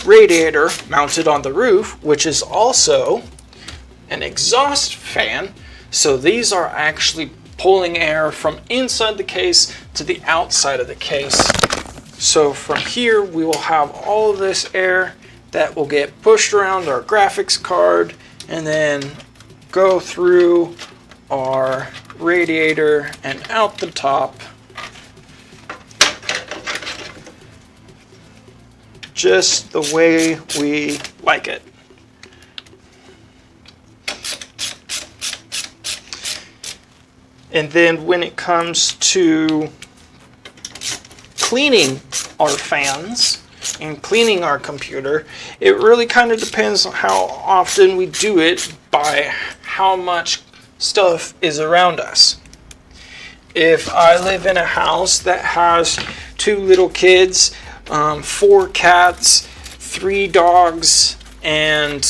radiator mounted on the roof, which is also an exhaust fan. So these are actually pulling air from inside the case to the outside of the case. So from here, we will have all of this air that will get pushed around our graphics card and then go through our radiator and out the top, just the way we like it. And then when it comes to cleaning our fans and cleaning our computer, it really kind of depends on how often we do it by how much stuff is around us. If I live in a house that has 2 little kids, 4 cats, 3 dogs, and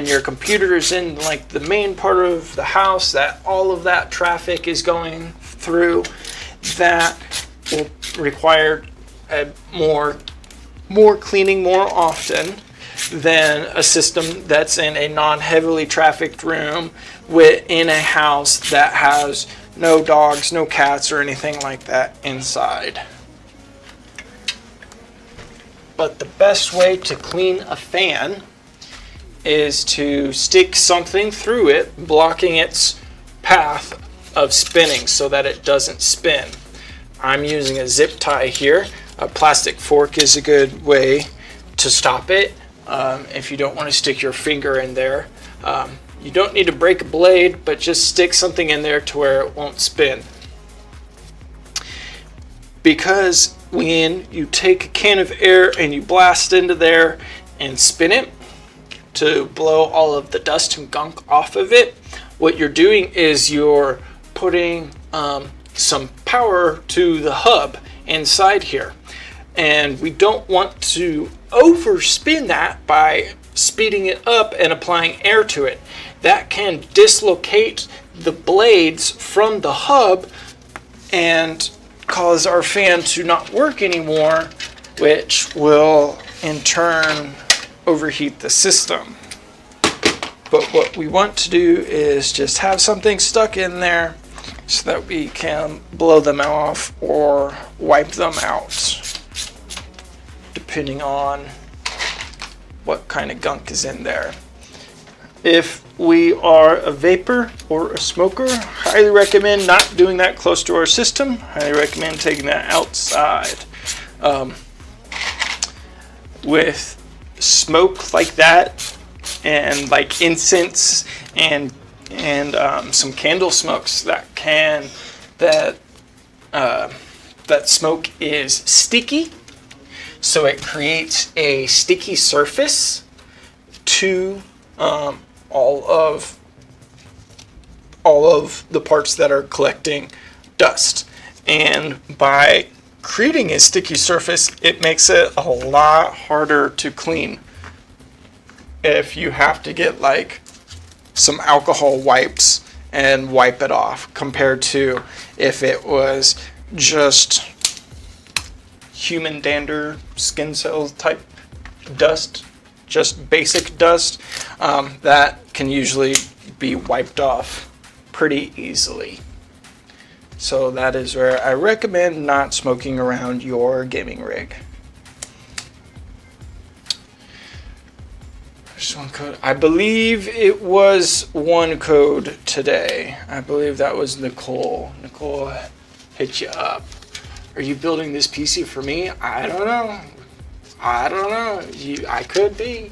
your computer is in like the main part of the house that all of that traffic is going through, that will require more cleaning more often than a system that's in a non-heavily trafficked room in a house that has no dogs, no cats, or anything like that inside. But the best way to clean a fan is to stick something through it, blocking its path of spinning so that it doesn't spin. I'm using a zip tie here. A plastic fork is a good way to stop it if you don't want to stick your finger in there. You don't need to break a blade, but just stick something in there to where it won't spin. Because when you take a can of air and you blast into there and spin it to blow all of the dust and gunk off of it, what you're doing is you're putting some power to the hub inside here. And we don't want to overspin that by speeding it up and applying air to it. That can dislocate the blades from the hub and cause our fan to not work anymore, which will in turn overheat the system. But what we want to do is just have something stuck in there so that we can blow them off or wipe them out, depending on what kind of gunk is in there. If we are a vapor or a smoker, highly recommend not doing that close to our system. Highly recommend taking that outside. With smoke like that, and like incense and some candle smokes, that smoke is sticky, so it creates a sticky surface to all of the parts that are collecting dust. And by creating a sticky surface, it makes it a lot harder to clean. If you have to get like some alcohol wipes and wipe it off, compared to if it was just human dander, skin cell type dust, just basic dust, that can usually be wiped off pretty easily. So that is where I recommend not smoking around your gaming rig. There's one code. I believe it was one code today. I believe that was Nicole. Nicole hit you up. Are you building this PC for me? I don't know. I don't know. I could be.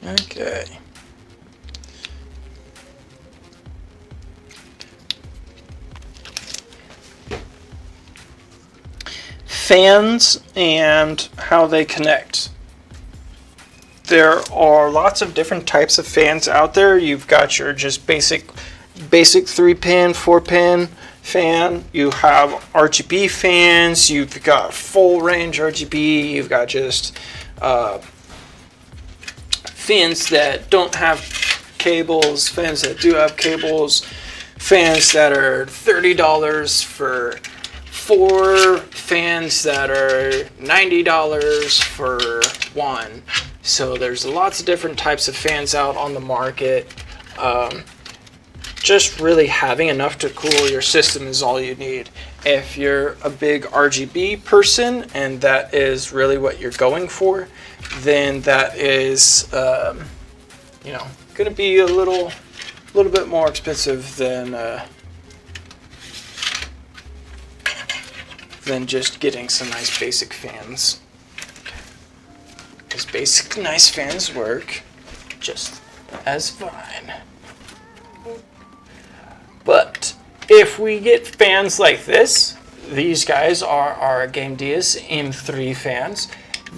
Okay. Fans and how they connect. There are lots of different types of fans out there. You've got your just basic 3-pin, 4-pin fan. You have RGB fans. You've got full range RGB. You've got just fans that don't have cables, fans that do have cables, fans that are $30 for 4, fans that are $90 for 1. So there's lots of different types of fans out on the market. Just really having enough to cool your system is all you need. If you're a big RGB person and that is really what you're going for, then that is, going to be a little bit more expensive than just getting some nice basic fans. Because basic nice fans work just as fine. But if we get fans like this, these guys are our GameDias M3 fans.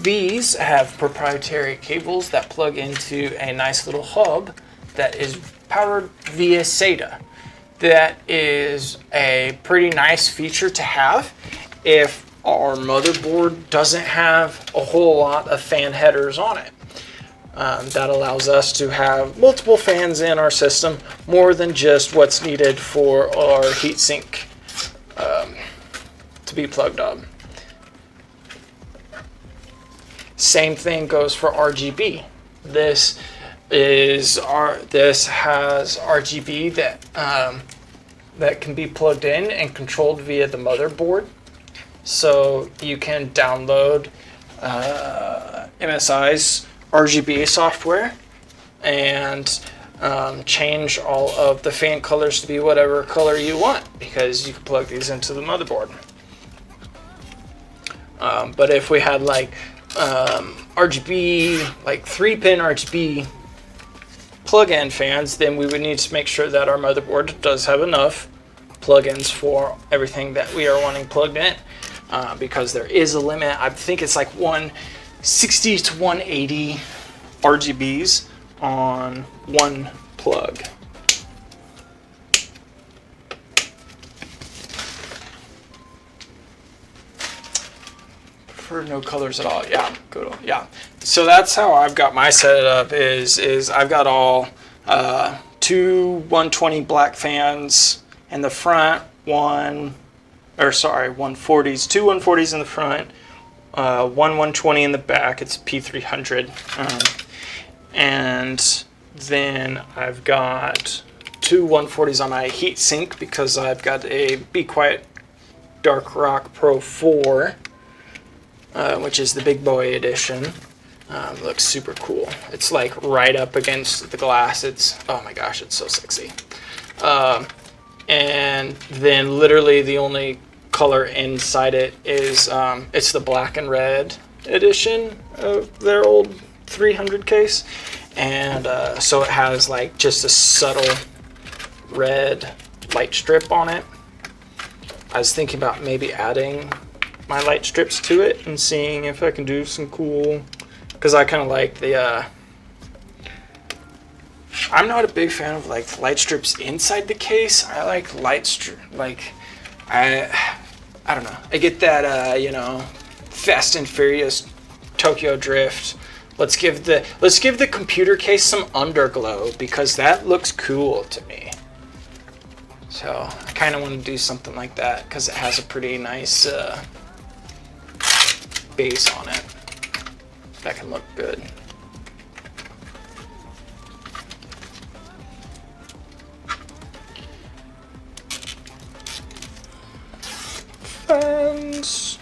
These have proprietary cables that plug into a nice little hub that is powered via SATA. That is a pretty nice feature to have if our motherboard doesn't have a whole lot of fan headers on it. That allows us to have multiple fans in our system, more than just what's needed for our heatsink to be plugged up. Same thing goes for RGB. This has RGB that can be plugged in and controlled via the motherboard. So you can download MSI's RGB software and change all of the fan colors to be whatever color you want, because you can plug these into the motherboard. But if we had like RGB, like 3-pin RGB plug-in fans, then we would need to make sure that our motherboard does have enough plug-ins for everything that we are wanting plugged in, because there is a limit. I think it's like 160 to 180 RGBs on one plug. For no colors at all. Yeah, good. Yeah. So that's how I've got my setup. Is I've got all 2 120 black fans and the front 140s, two 140s in the front, one 120 in the back. It's P300, and then I've got two 140s on my heat sink because I've got a Be Quiet Dark Rock Pro 4, which is the big boy edition. Looks super cool. It's like right up against the glass. It's, oh my gosh, it's so sexy. And then literally the only color inside it is it's the black and red edition of their old 300 case, and so it has like just a subtle red light strip on it. I was thinking about maybe adding my light strips to it and seeing if I can do some cool, because I kind of like the I'm not a big fan of like light strips inside the case. I like light strip, like I don't know. I get that you know, Fast and Furious Tokyo Drift. Let's give the computer case some underglow because that looks cool to me. So I kind of want to do something like that because it has a pretty nice base on it. That can look good. Fans.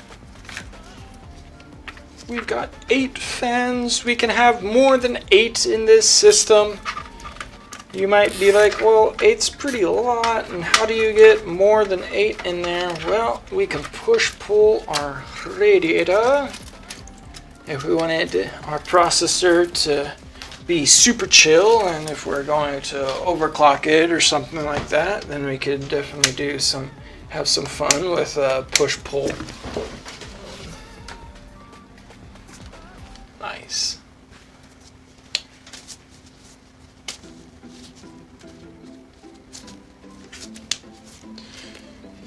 We've got 8 fans. We can have more than 8 in this system. You might be like, well, 8's pretty a lot, and how do you get more than 8 in there? Well, we can push-pull our radiator. If we wanted our processor to be super chill, and if we're going to overclock it or something like that, then we could definitely have some fun with push-pull. Nice.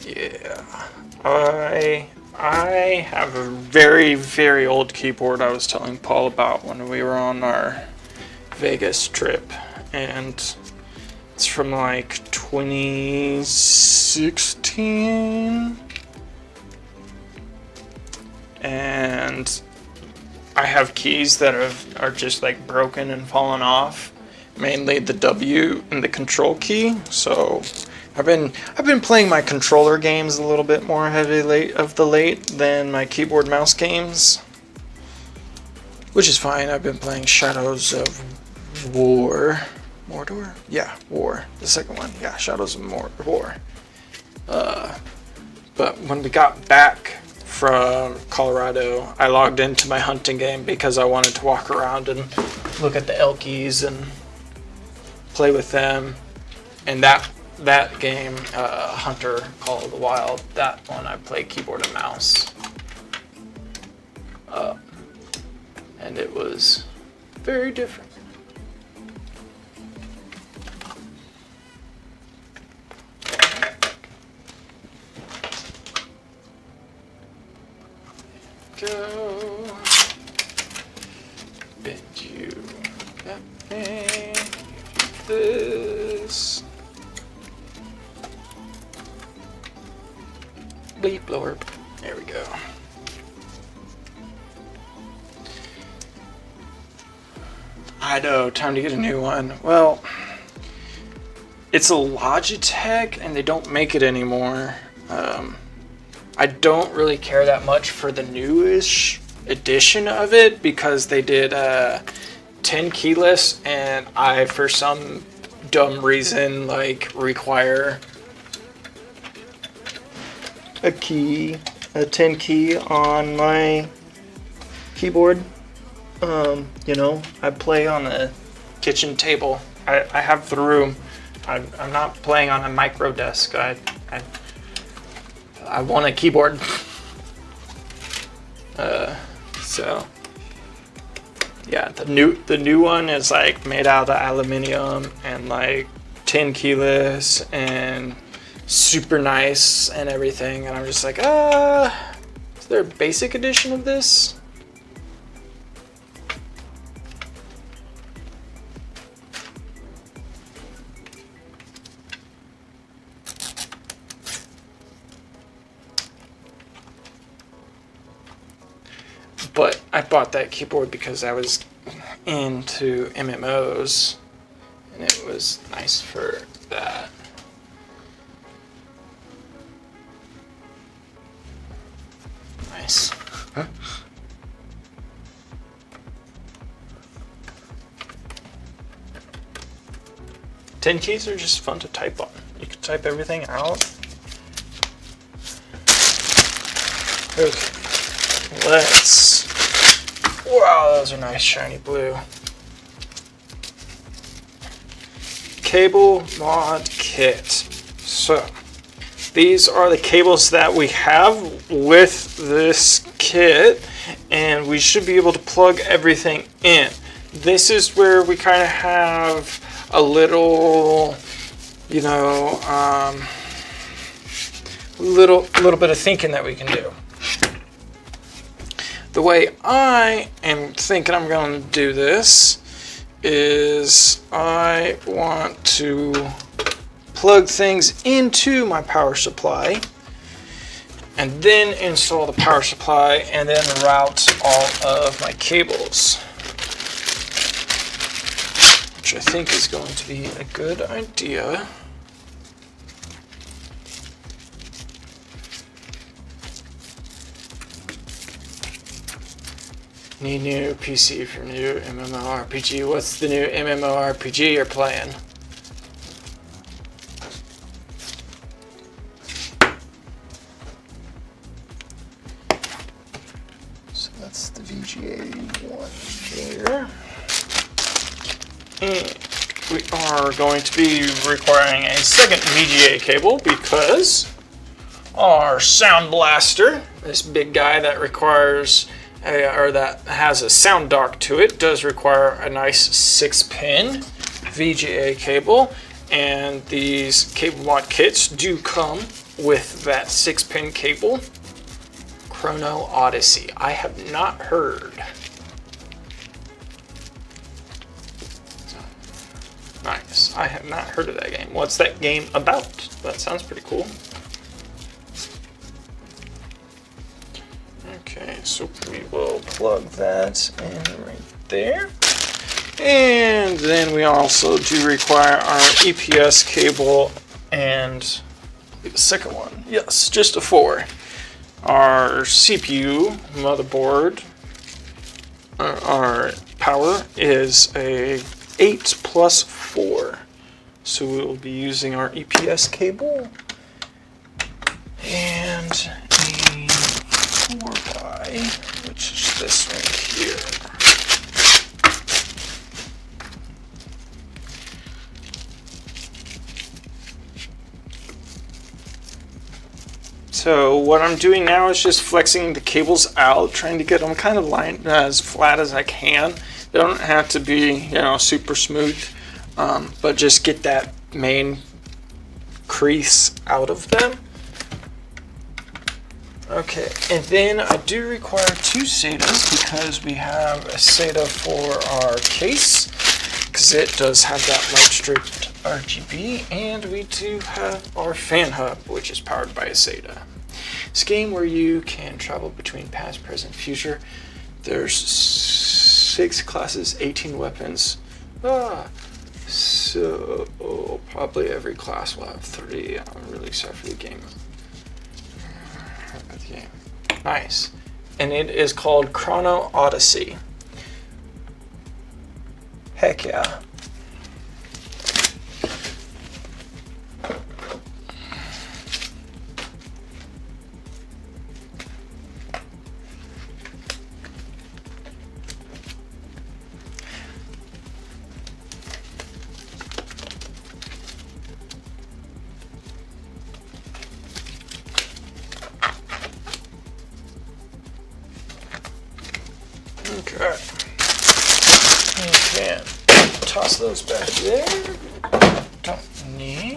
Yeah, I have a very, very old keyboard I was telling Paul about when we were on our Vegas trip, and it's from like 2016, and I have keys that are just like broken and fallen off, mainly the W and the control key. So I've been playing my controller games a little bit more heavily of the late than my keyboard mouse games, which is fine. I've been playing Shadows of War, Mordor? Yeah, War, the second one. Yeah, Shadows of War. But when we got back from Colorado, I logged into my hunting game because I wanted to walk around and look at the Elkies and play with them. And that game, Hunter Call of the Wild, that one I played keyboard and mouse. And it was very different. Go. Bend you that thing. This. Bleep blorp. There we go. I know, time to get a new one. Well, it's a Logitech and they don't make it anymore. I don't really care that much for the newish edition of it because they did 10 keyless, and I, for some dumb reason, like require a 10 key on my keyboard. You know, I play on the kitchen table. I have the room. I'm not playing on a micro desk. I want a keyboard. So yeah, the new one is like made out of aluminium and like 10 keyless and super nice and everything, and I'm just like, is there a basic edition of this? I bought that keyboard because I was into MMOs, and it was nice for that. Nice. Huh? 10 keys are just fun to type on. You can type everything out. Okay. Let's. Wow, those are nice shiny blue. Cable mod kit. So, these are the cables that we have with this kit, and we should be able to plug everything in. This is where we kind of have a little, you know, little bit of thinking that we can do. The way I am thinking I'm going to do this is I want to plug things into my power supply and then install the power supply and then route all of my cables, which I think is going to be a good idea. Need new PC for new MMORPG. What's the new MMORPG you're playing? So that's the VGA one here. And we are going to be requiring a second VGA cable because our Sound Blaster, this big guy that requires or that has a sound dock to it, does require a nice 6-pin VGA cable, and these cable mod kits do come with that 6-pin cable. Chrono Odyssey. I have not heard. Nice. I have not heard of that game. What's that game about? That sounds pretty cool. Okay, so we will plug that in right there. And then we also do require our EPS cable and the second one. Yes, just a 4. Our CPU motherboard, our power is a 8 plus 4. So we will be using our EPS cable and a 4x, which is this one here. So what I'm doing now is just flexing the cables out, trying to get them kind of lined as flat as I can. They don't have to be, you know, super smooth, but just get that main crease out of them. Okay, and then I do require 2 SATAs because we have a SATA for our case, because it does have that light striped RGB, and we do have our fan hub, which is powered by a SATA. It's a game where you can travel between past, present, future. There's 6 classes, 18 weapons. So probably every class will have 30. I'm really excited for the game. Nice. And it is called Chrono Odyssey. Heck yeah. Okay. You can toss those back there. Don't need.